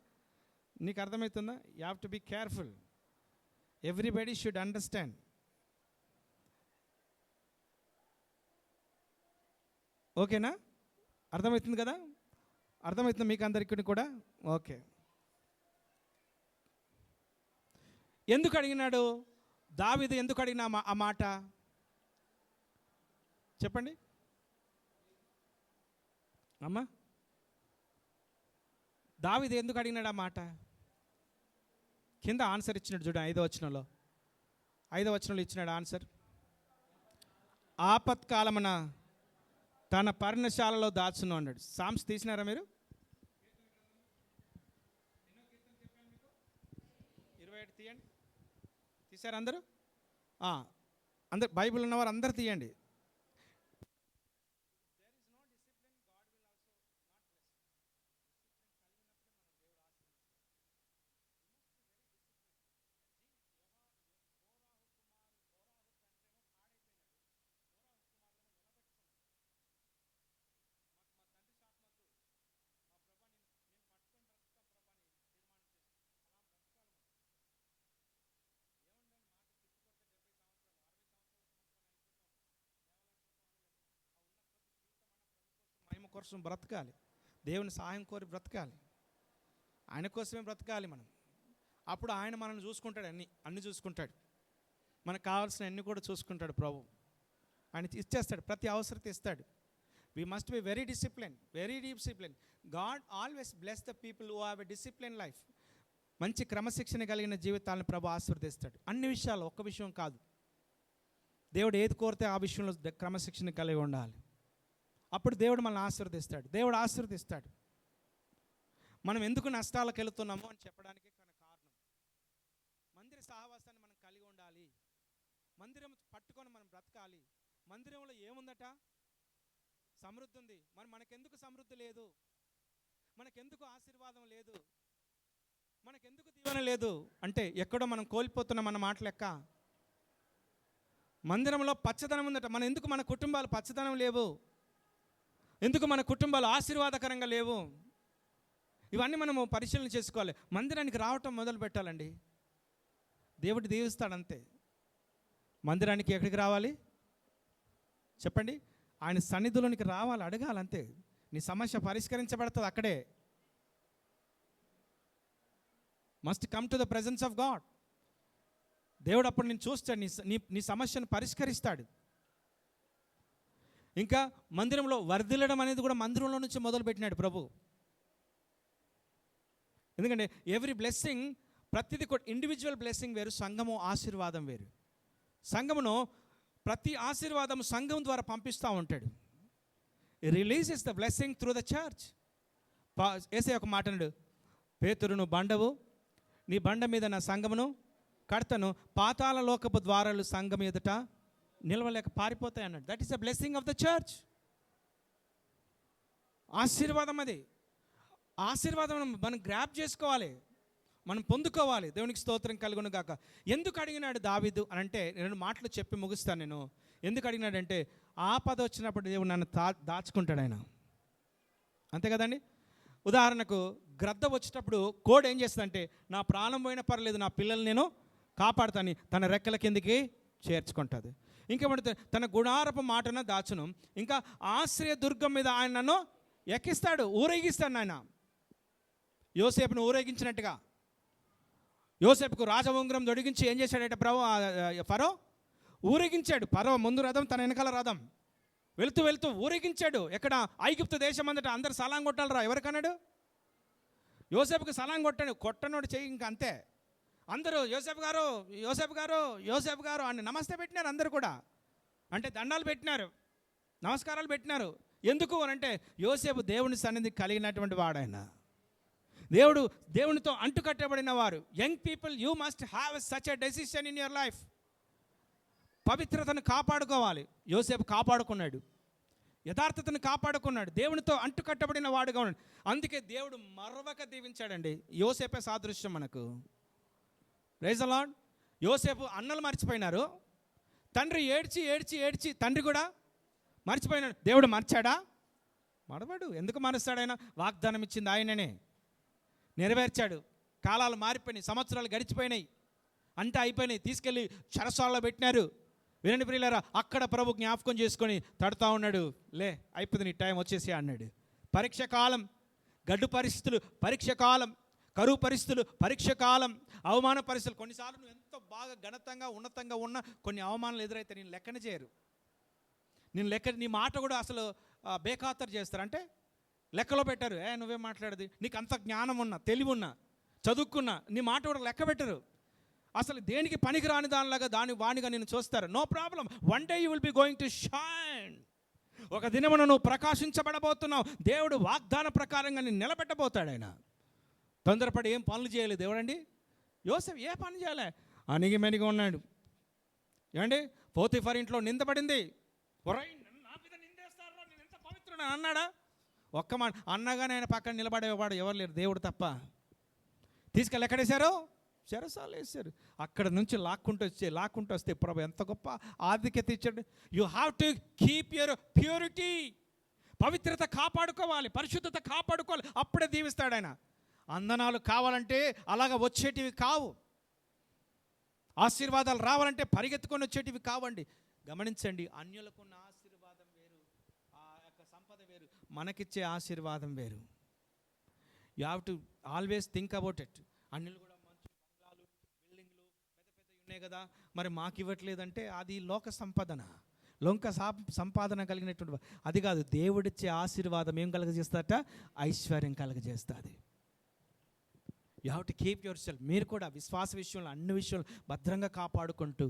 నీకు అర్థమవుతుందా? You have to be careful. Everybody should understand. ఓకేనా? అర్థమవుతుంది కదా? అర్థమవుతుంది మీకు అందరికీ కూడా? ఓకే. ఎందుకు అడిగినాడు దావీదు? ఎందుకు అడిగినా ఆ మాట చెప్పండి అమ్మా. దావీదు ఎందుకు అడిగినాడు ఆ మాట? కింద ఆన్సర్ ఇచ్చినాడు చూడండి, 5వ వచనంలో ఇచ్చినాడు ఆన్సర్. ఆపత్కాలమున తన పర్ణశాలలో దాచును అన్నాడు. సామ్స్ తీసినారా మీరు? 27 తీయండి. తీశారు అందరూ? అందరు బైబిల్ ఉన్నవారు అందరు తీయండి. కోసం బ్రతకాలి, దేవుని సహాయం కోరి బ్రతకాలి, ఆయన కోసమే బ్రతకాలి మనం. అప్పుడు ఆయన మనల్ని చూసుకుంటాడు, అన్ని చూసుకుంటాడు, మనకు కావాల్సిన అన్ని కూడా చూసుకుంటాడు ప్రభు. ఆయన ఇచ్చేస్తాడు, ప్రతి అవసరత ఇస్తాడు. We must be very discipline. God always bless the people who have a discipline life. మంచి క్రమశిక్షణ కలిగిన జీవితాలను ప్రభు ఆశీర్వదిస్తాడు. అన్ని విషయాలు, ఒక్క విషయం కాదు. దేవుడు ఏది కోరితే ఆ విషయంలో క్రమశిక్షణ కలిగి ఉండాలి. అప్పుడు దేవుడు మనల్ని ఆశీర్వదిస్తాడు. మనం ఎందుకు నష్టాలకు వెళుతున్నామో అని చెప్పడానికి కారణం, మందిర సహవాసాన్ని మనం కలిగి ఉండాలి, మందిరం పట్టుకొని మనం బ్రతకాలి. మందిరంలో ఏముందట? సమృద్ధి ఉంది. మరి మనకెందుకు సమృద్ధి లేదు? మనకెందుకు ఆశీర్వాదం లేదు? మనకెందుకు దీవెన లేదు అంటే ఎక్కడో మనం కోల్పోతున్నాం అన్న మాట లెక్క. మందిరంలో పచ్చదనం ఉందట. మన కుటుంబాలు పచ్చదనం లేవు. ఎందుకు మన కుటుంబాలు ఆశీర్వాదకరంగా లేవు? ఇవన్నీ మనము పరిశీలన చేసుకోవాలి. మందిరానికి రావటం మొదలు పెట్టాలండి. దేవుడు దీవిస్తాడంతే. మందిరానికి ఎక్కడికి రావాలి చెప్పండి? ఆయన సన్నిధిలోనికి రావాలి, అడగాలంతే. నీ సమస్య పరిష్కరించబడుతుంది అక్కడే. Must come to the presence of God. దేవుడు అప్పుడు నేను చూస్తాడు, నీ సమస్యను పరిష్కరిస్తాడు. ఇంకా మందిరంలో వర్ధిల్లడం అనేది కూడా మందిరంలో నుంచి మొదలుపెట్టినాడు ప్రభు. ఎందుకంటే ఎవ్రీ బ్లెస్సింగ్, ప్రతిదీ కూడా ఇండివిజువల్ బ్లెస్సింగ్ వేరు, సంఘము ఆశీర్వాదం వేరు. సంఘమును ప్రతి ఆశీర్వాదం సంఘం ద్వారా పంపిస్తూ ఉంటాడు. Releases the blessing through the church. యేసయ్య ఒక మాట అన్నాడు, పేతురు నువ్వు బండవు, నీ బండ మీద నా సంఘమును కడతను, పాతాళ లోకపు ద్వారాలు సంఘం ఎదుట నిలవలేక పారిపోతాయి అన్నాడు. That is the blessing of the church. ఆశీర్వాదం అది. ఆశీర్వాదం మనం గ్రాప్ చేసుకోవాలి, మనం పొందుకోవాలి. దేవునికి స్తోత్రం కలుగును గాక. ఎందుకు అడిగినాడు దావీదు అని అంటే 2 మాటలు చెప్పి ముగిస్తాను నేను. ఎందుకు అడిగినాడంటే ఆపద వచ్చినప్పుడు దేవుడు నన్ను దాచుకుంటాడు ఆయన. అంతే కదండి. ఉదాహరణకు గ్రద్ద వచ్చేటప్పుడు కోడి ఏం చేస్తుందంటే, నా ప్రాణం పోయినా పర్లేదు, నా పిల్లలు నేను కాపాడుతాను, తన రెక్కల కిందికి చేర్చుకుంటుంది. ఇంకేమంటే తన గుడారపు మాటన దాచును. ఇంకా ఆశ్రయ దుర్గం మీద ఆయన నన్ను ఎక్కిస్తాడు, ఊరేగిస్తాడు. ఆయన యోసేపును ఊరేగించినట్టుగా యోసేపుకు రాజవంగరం దొడిగించి ఏం చేశాడంటే ఫరో ఊరేగించాడు. ఫరో ముందు రథం, తన వెనకాల రథం, వెళుతూ ఊరేగించాడు. ఎక్కడ? ఐగుప్తు దేశం అంతటా అందరు సలాం కొట్టాలరా. ఎవరికన్నాడు? యోసేపుకి సలాం కొట్టనోడు చెయ్యి ఇంకా అంతే. అందరూ యోసేపు గారు అని నమస్తే పెట్టినారు. అందరూ కూడా అంటే దండాలు పెట్టినారు, నమస్కారాలు పెట్టినారు. ఎందుకు అని అంటే యోసేపు దేవుని సన్నిధి కలిగినటువంటి వాడాయన. దేవునితో అంటుకట్టబడిన వారు. Young people, you must have such a decision in your life. పవిత్రతను కాపాడుకోవాలి. యోసేపు కాపాడుకున్నాడు, యథార్థతను కాపాడుకున్నాడు, దేవునితో అంటుకట్టబడిన వాడుగా ఉన్నాడు. అందుకే దేవుడు మరవక దీవించాడండి. యోసేపే సాదృశ్యం మనకు. Praise the lord. యోసేపు అన్నలు మర్చిపోయినారు, తండ్రి ఏడ్చి ఏడ్చి ఏడ్చి తండ్రి కూడా మర్చిపోయినాడు. దేవుడు మర్చాడా? మరవడు. ఎందుకు మరుస్తాడు? ఆయన వాగ్దానం ఇచ్చింది ఆయననే నెరవేర్చాడు. కాలాలు మారిపోయినాయి, సంవత్సరాలు గడిచిపోయినాయి, అంతా అయిపోయినాయి, తీసుకెళ్ళి చెరసాలలో పెట్టినారు. వినండి ప్రియులారా, అక్కడ ప్రభు జ్ఞాపకం చేసుకొని తడుతూ ఉన్నాడు. లే, అయిపోయింది, నీ టైం వచ్చేసి అన్నాడు. పరీక్ష కాలం, గడ్డు పరిస్థితులు పరీక్ష కాలం, కరువు పరిస్థితులు పరీక్ష కాలం, అవమాన పరిస్థితులు. కొన్నిసార్లు నువ్వు ఎంతో బాగా ఘనతంగా ఉన్నతంగా ఉన్న కొన్ని అవమానాలు ఎదురైతే నేను లెక్కన చేయరు. నీ మాట కూడా అసలు బేఖాతరు చేస్తారు. అంటే లెక్కలో పెట్టారు. నువ్వేం మాట్లాడేది, నీకు అంత జ్ఞానం ఉన్నా, తెలివి ఉన్నా, చదువుకున్నా, నీ మాట కూడా లెక్క పెట్టరు. అసలు దేనికి పనికి రాని దానిలాగా వాణిగా నేను చూస్తారు. No problem, one day you will be going to shine. ఒక దినమున నువ్వు ప్రకాశించబడబోతున్నావు. దేవుడు వాగ్దాన ప్రకారంగా నేను నిలబెట్టబోతాడు. ఆయన తొందరపడి ఏం పనులు చేయలేదు దేవుడండి. యోసేపు ఏ పని చేయలే, అణిగి మెనిగి ఉన్నాడు. ఏమండి, పోతిఫర్ ఇంట్లో నిందపడింది. నా మీద నిందేస్తారు, నేను ఎంత పవిత్రుడు అన్నాడా? ఒక్క మాట అన్నగానే ఆయన పక్కన నిలబడేవాడు ఎవరు లేరు, దేవుడు తప్ప. తీసుకెళ్ళి ఎక్కడేశారు? చెరసాలు వేశారు. అక్కడ నుంచి లాక్కుంటూ వస్తే ప్రభు ఎంత గొప్ప ఆధిక్యత ఇచ్చాడు. You have to keep your purity. పవిత్రత కాపాడుకోవాలి, పరిశుద్ధత కాపాడుకోవాలి, అప్పుడే దీవిస్తాడు ఆయన. అందనాలు కావాలంటే అలాగ వచ్చేటివి కావు, ఆశీర్వాదాలు రావాలంటే పరిగెత్తుకొని వచ్చేటివి కావండి. గమనించండి, అన్యులకున్న ఆశీర్వాదం వేరు, ఆ యొక్క సంపద వేరు, మనకిచ్చే ఆశీర్వాదం వేరు. You have to always think about it. అన్యులు కూడా మంచి బంగ్లాలు, బిల్డింగ్లు పెద్ద ఉన్నాయి కదా, మరి మాకు ఇవ్వట్లేదంటే అది లోక సంపాదన, సంపాదన కలిగినటువంటి అది కాదు. దేవుడిచ్చే ఆశీర్వాదం ఏం కలగజేస్తాట? ఐశ్వర్యం కలగజేస్తుంది. You have to keep yourself. మీరు కూడా విశ్వాస విషయంలో అన్ని విషయాలు భద్రంగా కాపాడుకుంటూ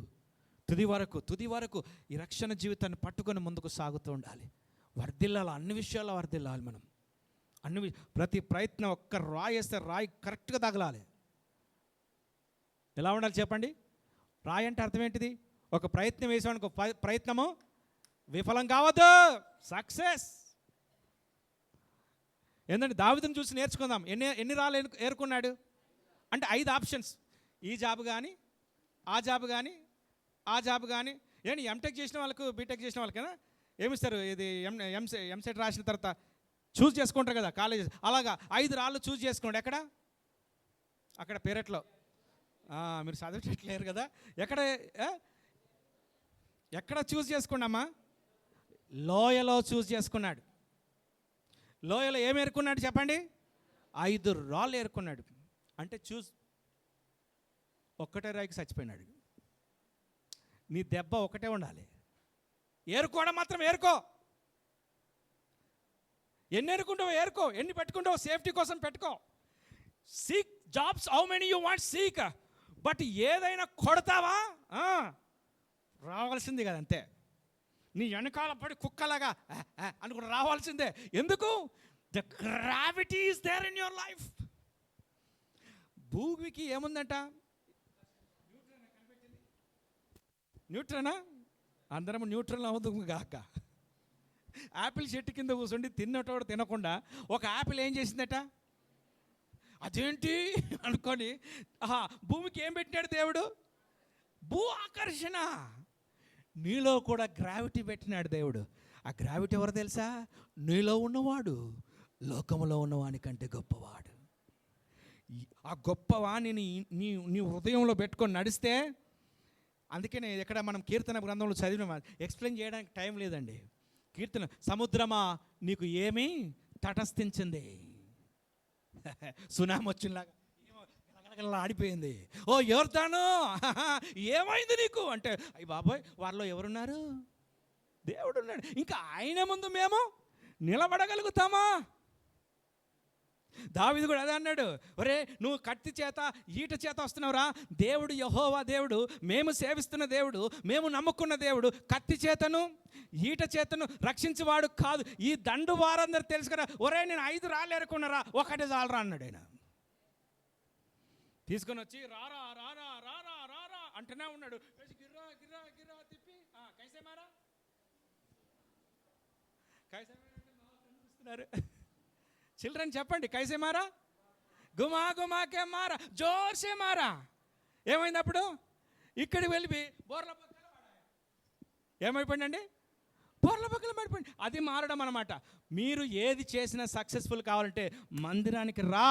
తుది వరకు ఈ రక్షణ జీవితాన్ని పట్టుకొని ముందుకు సాగుతూ ఉండాలి. వర్ధిల్లాలి, అన్ని విషయాల్లో వర్ధిల్లాలి. మనం ప్రతి ప్రయత్నం, ఒక్క రాయి వేస్తే రాయి కరెక్ట్గా తగలాలి. ఎలా ఉండాలి చెప్పండి? రాయి అంటే అర్థం ఏంటిది? ఒక ప్రయత్నం వేసామనుకో, ప్రయత్నము విఫలం కావద్దు, సక్సెస్. ఏంటంటే దావీదుని చూసి నేర్చుకుందాం. ఎన్ని రాళ్ళు ఏరుకున్నాడు అంటే 5 ఆప్షన్స్. ఈ జాబ్ కానీ, ఆ జాబ్ కానీ, ఆ జాబ్ కానీ. ఏంటి ఎంటెక్ చేసిన వాళ్ళకు, బీటెక్ చేసిన వాళ్ళకైనా ఏమిస్తారు? ఇది ఎంసెట్ రాసిన తర్వాత చూస్ చేసుకుంటారు కదా కాలేజెస్, అలాగా 5 రాళ్ళు చూస్ చేసుకోండి. అక్కడ పేరెట్లో. మీరు చదివేటట్లేరు కదా, ఎక్కడ చూస్ చేసుకోండి అమ్మా? లోయలో చూస్ చేసుకున్నాడు. లోయలో ఏం ఏరుకున్నాడు చెప్పండి? 5 రాళ్ళు ఏరుకున్నాడు. అంటే ఒక్కటే రాయికి చచ్చిపోయినాడు. నీ దెబ్బ ఒకటే ఉండాలి, ఏరుకోవడం మాత్రం ఏరుకో. ఎన్ని ఏరుకుంటావో ఏరుకో, ఎన్ని పెట్టుకుంటావో సేఫ్టీ కోసం పెట్టుకో. Seek jobs, how many you want seek. But ఏదైనా కొడతావా రావాల్సింది కదా, అంతే. నీ వెనకాల పడి కుక్కలాగా అనుకుని రావాల్సిందే. ఎందుకు? The gravity is there in your life. భూమికి ఏముందంట? న్యూట్రనా? అందరం న్యూట్రల్ అవుతుంది కాక. యాపిల్ చెట్టు కింద కూర్చుండి తిన్నటోడు తినకుండా ఒక యాపిల్ ఏం చేసిందట? అదేంటి అనుకొని భూమికి ఏం పెట్టినాడు దేవుడు? భూ ఆకర్షణ. నీలో కూడా గ్రావిటీ పెట్టినాడు దేవుడు. ఆ గ్రావిటీ ఎవరు తెలుసా? నీలో ఉన్నవాడు లోకంలో ఉన్నవాని కంటే గొప్పవాడు. ఆ గొప్పవాణిని నీ హృదయంలో పెట్టుకొని నడిస్తే, అందుకనే ఎక్కడ మనం కీర్తన గ్రంథంలో చదివిన, ఎక్స్ప్లెయిన్ చేయడానికి టైం లేదండి. కీర్తన, సముద్రమా నీకు ఏమీ తటస్థించింది. సునామీ వచ్చినలాగా ఆడిపోయింది. ఓ యోర్దాను ఏమైంది నీకు అంటే, అయ్యి బాబోయ్ వారిలో ఎవరున్నారు? దేవుడు ఉన్నాడు. ఇంకా ఆయన ముందు మేము నిలబడగలుగుతామా? దావీదు కూడా అదే అన్నాడు. ఒరే నువ్వు కత్తి చేత ఈట చేత వస్తున్నావురా, దేవుడు యెహోవా దేవుడు, మేము సేవిస్తున్న దేవుడు, మేము నమ్ముకున్న దేవుడు కత్తి చేతను ఈట చేతను రక్షించేవాడు కాదు. ఈ దండు వారందరూ తెలుసు కదా. ఒరే నేను 5 రాళ్ళు ఏరుకున్నారా, ఒకటే చాలరా అన్నాడు ఆయన. తీసుకొని వచ్చి రారా రారా రారా రారా అంటూనే ఉన్నాడు. గిర్రా గిర్రా గిర్రా తిప్పి కైసే మారా కనిపిస్తున్నారు. చిల్డ్రన్ చెప్పండి, కైసే మారా? గుమా గుమాకే మారా, జోర్సే మారా. ఏమైంది అప్పుడు? ఇక్కడికి వెళ్ళి బోర్ల పక్కన ఏమైపోయిందండి? బోర్ల పక్కన పడిపోయింది. అది మారడం అన్నమాట. మీరు ఏది చేసినా సక్సెస్ఫుల్ కావాలంటే మందిరానికి రా,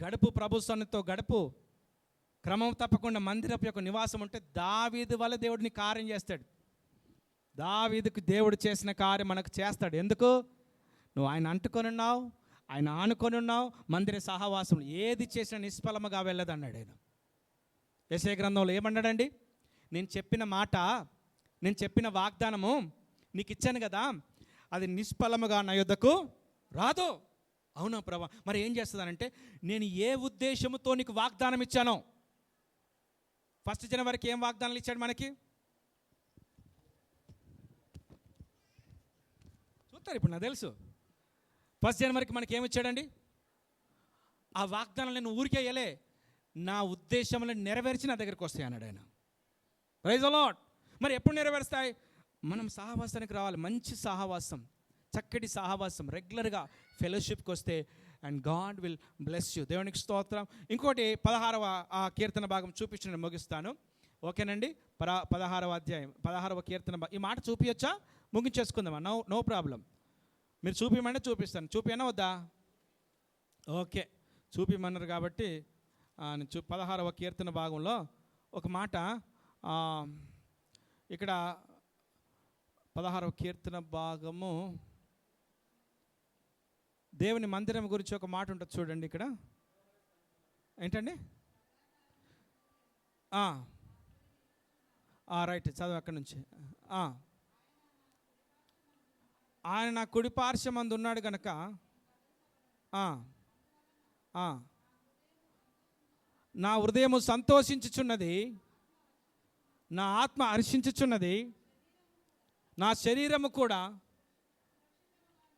గడుపు, ప్రభు సన్నిధితో గడుపు. క్రమం తప్పకుండా మందిరపు యొక్క నివాసం ఉంటే దావీదు వల్ల దేవుడిని కార్యం చేస్తాడు. దావీదుకు దేవుడు చేసిన కార్యం మనకు చేస్తాడు. ఎందుకు? నువ్వు ఆయన అంటుకొని ఉన్నావు, ఆయన ఆనుకొని ఉన్నావు. మందిర సహవాసం ఏది చేసినా నిష్ఫలముగా వెళ్ళదు అన్నాడు ఆయన. యెషయా గ్రంథంలో ఏమన్నాడండి? నేను చెప్పిన మాట, నేను చెప్పిన వాగ్దానము నీకు ఇచ్చాను కదా, అది నిష్ఫలముగా నా యొద్దకు రాదు. అవునా ప్రభా? మరి ఏం చేస్తుందనంటే, నేను ఏ ఉద్దేశంతో నీకు వాగ్దానం ఇచ్చానో. 1 జనవరికి ఏం వాగ్దానాలు ఇచ్చాడు మనకి? చూస్తారు ఇప్పుడు, నాకు తెలుసు. 1 జనవరికి మనకి ఏమి ఇచ్చాడండి? ఆ వాగ్దానాలు నేను ఊరికే వేయలే, నా ఉద్దేశంలో నెరవేర్చి నా దగ్గరికి వస్తాయి అన్నాడు ఆయన. Praise the lord. మరి ఎప్పుడు నెరవేరుస్తాయి? మనం సహవాసానికి రావాలి. మంచి సహవాసం, చక్కటి సహవాసం, రెగ్యులర్గా ఫెలోషిప్కి వస్తే and God will bless you. దేవునికి స్తోత్రం. ఇంకోటి 16వ కీర్తన భాగం చూపించి నేను ముగిస్తాను. ఓకేనండి? 16వ అధ్యాయం 16వ కీర్తన ఈ మాట చూపించచ్చా? ముగించేసుకుందామా? No problem. మీరు చూపించమంటే చూపిస్తాను. చూపినా వద్దా? ఓకే, చూపిమన్నారు కాబట్టి 16వ కీర్తన భాగంలో ఒక మాట, ఇక్కడ 16వ కీర్తన భాగము దేవుని మందిరం గురించి ఒక మాట ఉంటుంది చూడండి. ఇక్కడ ఏంటండి? రైట్, చదువు అక్కడి నుంచి. ఆయన నా కుడి పార్శ్వమందు ఉన్నాడు గనక నా హృదయము సంతోషించుచున్నది, నా ఆత్మ హర్షించుచున్నది, నా శరీరము కూడా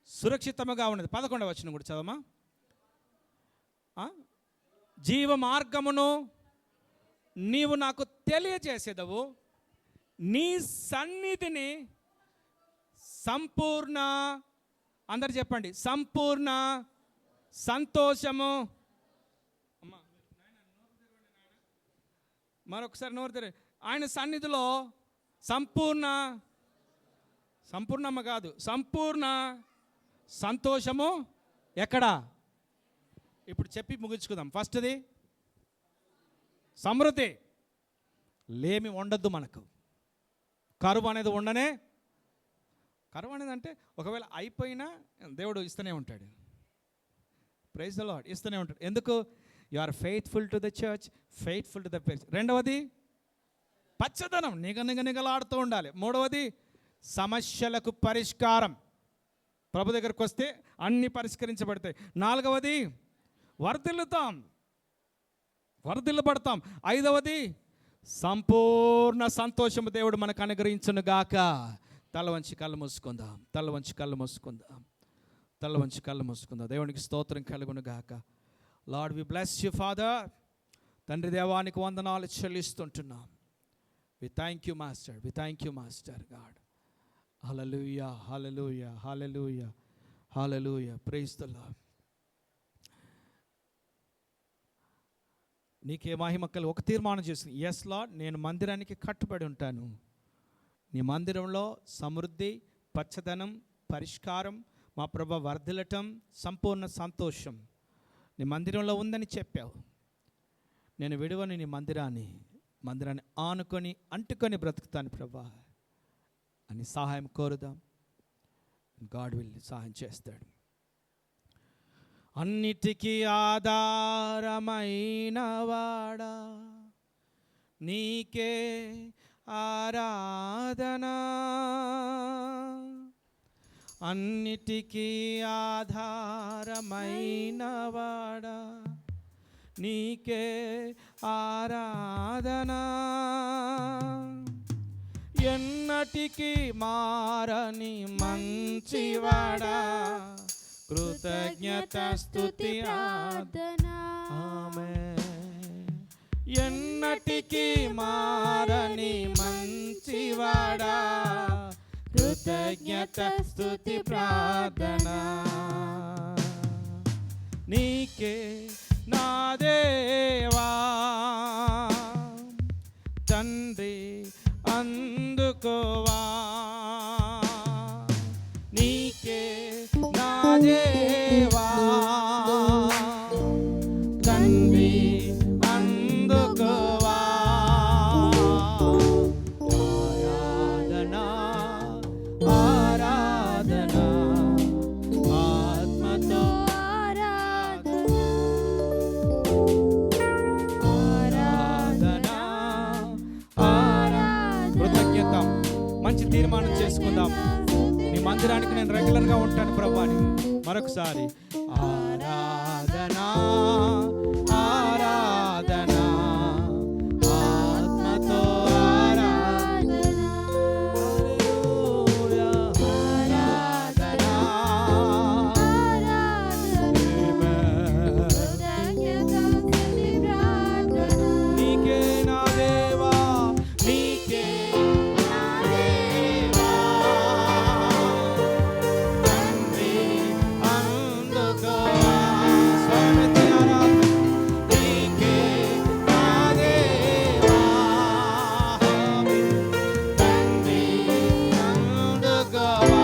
సురక్షితముగా ఉన్నది. 11వ వచనం కూడా చదవమా? జీవ మార్గమును నీవు నాకు తెలియజేసేదవు, నీ సన్నిధిని సంపూర్ణ, అందరు చెప్పండి, సంపూర్ణ సంతోషము. మరొకసారి నోరు తెర. ఆయన సన్నిధిలో సంపూర్ణమ్మ కాదు, సంపూర్ణ సంతోషము. ఎక్కడ? ఇప్పుడు చెప్పి ముగించుకుందాం. ఫస్ట్ది సమృద్ధి. లేమి ఉండద్దు మనకు. కరువు అనేది ఉండనే. కరువు అనేది అంటే ఒకవేళ అయిపోయినా దేవుడు ఇస్తూనే ఉంటాడు. Praise the lord. ఇస్తూనే ఉంటాడు. ఎందుకు? You are faithful to the church, faithful to the place. రెండవది పచ్చదనం, నిగలాడుతూ ఉండాలి. మూడవది సమస్యలకు పరిష్కారం. ప్రభు దగ్గరకు వస్తే అన్నీ పరిష్కరించబడతాయి. నాలుగవది వర్ధిల్లబడతాం. ఐదవది సంపూర్ణ సంతోషము దేవుడు మనకు అనుగ్రహించును గాక. తల వంచి కళ్ళు మూసుకుందాం. దేవునికి స్తోత్రం కలుగును గాక. Lord we bless you father. తండ్రి దేవానికి వందనాలు చెల్లిస్తుంటున్నాం. We thank you master God. Hallelujah, hallelujah, hallelujah, hallelujah. Praise the lord. నీకే మహిమక్కలు ఒక తీర్మానం చేసింది. ఎస్ లార్డ్, నేను మందిరానికి కట్టుబడి ఉంటాను. నీ మందిరంలో సమృద్ధి, పచ్చదనం, పరిష్కారం, మా ప్రభు వర్ధిల్లటం, సంపూర్ణ సంతోషం నీ మందిరంలో ఉందని చెప్పావు. నేను విడువని నీ మందిరాన్ని ఆనుకొని అంటుకొని బ్రతుకుతాను ప్రభా అని సహాయం కోరుదాం. గాడ్ విల్ సహాయం చేస్తాడు. అన్నిటికీ ఆధారమైన వాడా, నీకే ఆరాధన. అన్నిటికీ ఆధారమైన వాడా, నీకే ఆరాధన. ఎన్నటికీ మారని మంచివాడా, కృతజ్ఞత స్తుతి ఆరాధన. ఆమేన్. ఎన్నటికీ మారని మంచివాడా, కృతజ్ఞత స్తుతి ప్రార్థన నీకే నా దేవా. తండ్రి అందుకోవా, నీకే నా దేవా. తండ్రి అందుకోవా, ఆరాధనా ఆరాధనా ఆత్మతో ఆరాధనా కృతజ్ఞత. మంచి తీర్మానం చేసుకుందాం. నీ మందిరానికి నేను రెగ్యులర్గా ఉంటాను ప్రభు అని మరొకసారి ఆరాధనా ఆరాధనా ఆత్మతో ఆరాధనా హల్లెలూయా ఆరాధనా నీకే నా దేవా, నీకే నా దేవా. తండ్రి అందుకోవా, స్వామికి ఆరాధన. నీకే నా దేవా, తండ్రి అందుకోవా.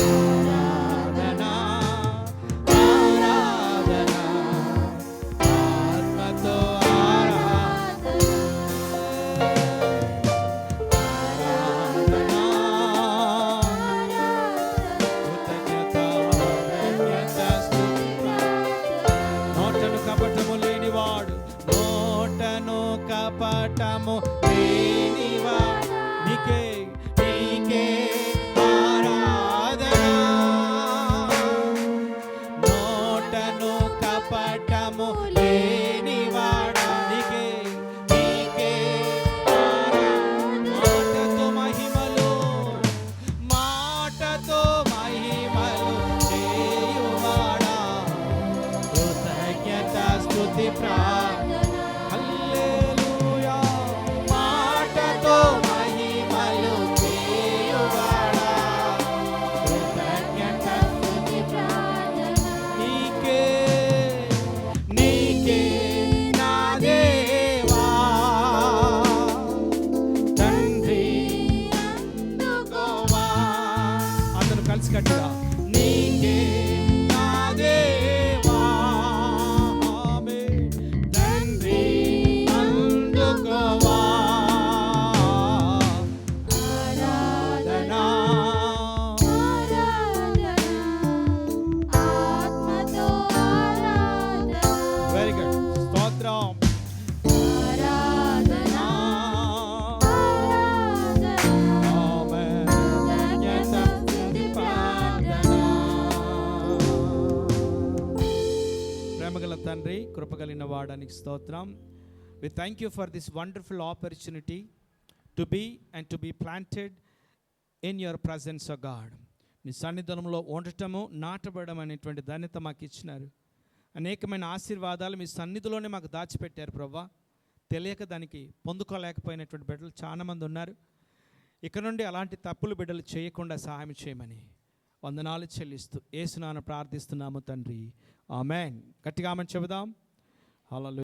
ఆరాధనా ఆరాధనా ఆత్మతో ఆరాధనా కృతజ్ఞత కృతజ్ఞత స్తుతి నోటను కపటము లేనివాడు, నోటను కపటము లేనివాడు, నీకే నీకే ఆరాధనా. నోటను కపటము లేనివాడా, నీకే నీకే ఆరాధన. మాటతో మహిమలు మాటతో మహిమలు చేయువాడా, కృతజ్ఞత స్తుతి ప్రార్థన హల్లెలూయా. మాటతో మహిమలు చేయువాడా, కృతజ్ఞత స్తుతి ప్రార్థన నీకే నీకే నా దేవా. తండ్రి అందుకోవా, అందరూ కలిసి కట్టుగా నీకే నా దేవా. ఆమేన్. తండ్రి అందుకోవా, ఆరాధనా వెరీ గుడ్ స్తోత్రం ఆరాధనా ఆమేన్. కృతజ్ఞత స్తుతి ప్రార్థన. ప్రేమగల తండ్రి, కృపగలిగిన వాడానికి స్తోత్రం. We thank you for this wonderful opportunity to be and to be planted in your presence, O God. నీ సన్నిధానంలో ఉండటము, నాటబడడం అనేటువంటి ధన్యత మాకు ఇచ్చినారు. అనేకమైన ఆశీర్వాదాలు మీ సన్నిధిలోనే మాకు దాచిపెట్టారు ప్రభా. తెలియక దానికి పొందుకోలేకపోయినటువంటి బిడ్డలు చాలామంది ఉన్నారు. ఇక నుండి అలాంటి తప్పులు బిడ్డలు చేయకుండా సహాయం చేయమని వందనాలు చెల్లిస్తూ యేసు నామమున ప్రార్థిస్తున్నాము తండ్రి. ఆమేన్. గట్టిగా ఆమేన్ చెబుదాం. హల్లెలూయా.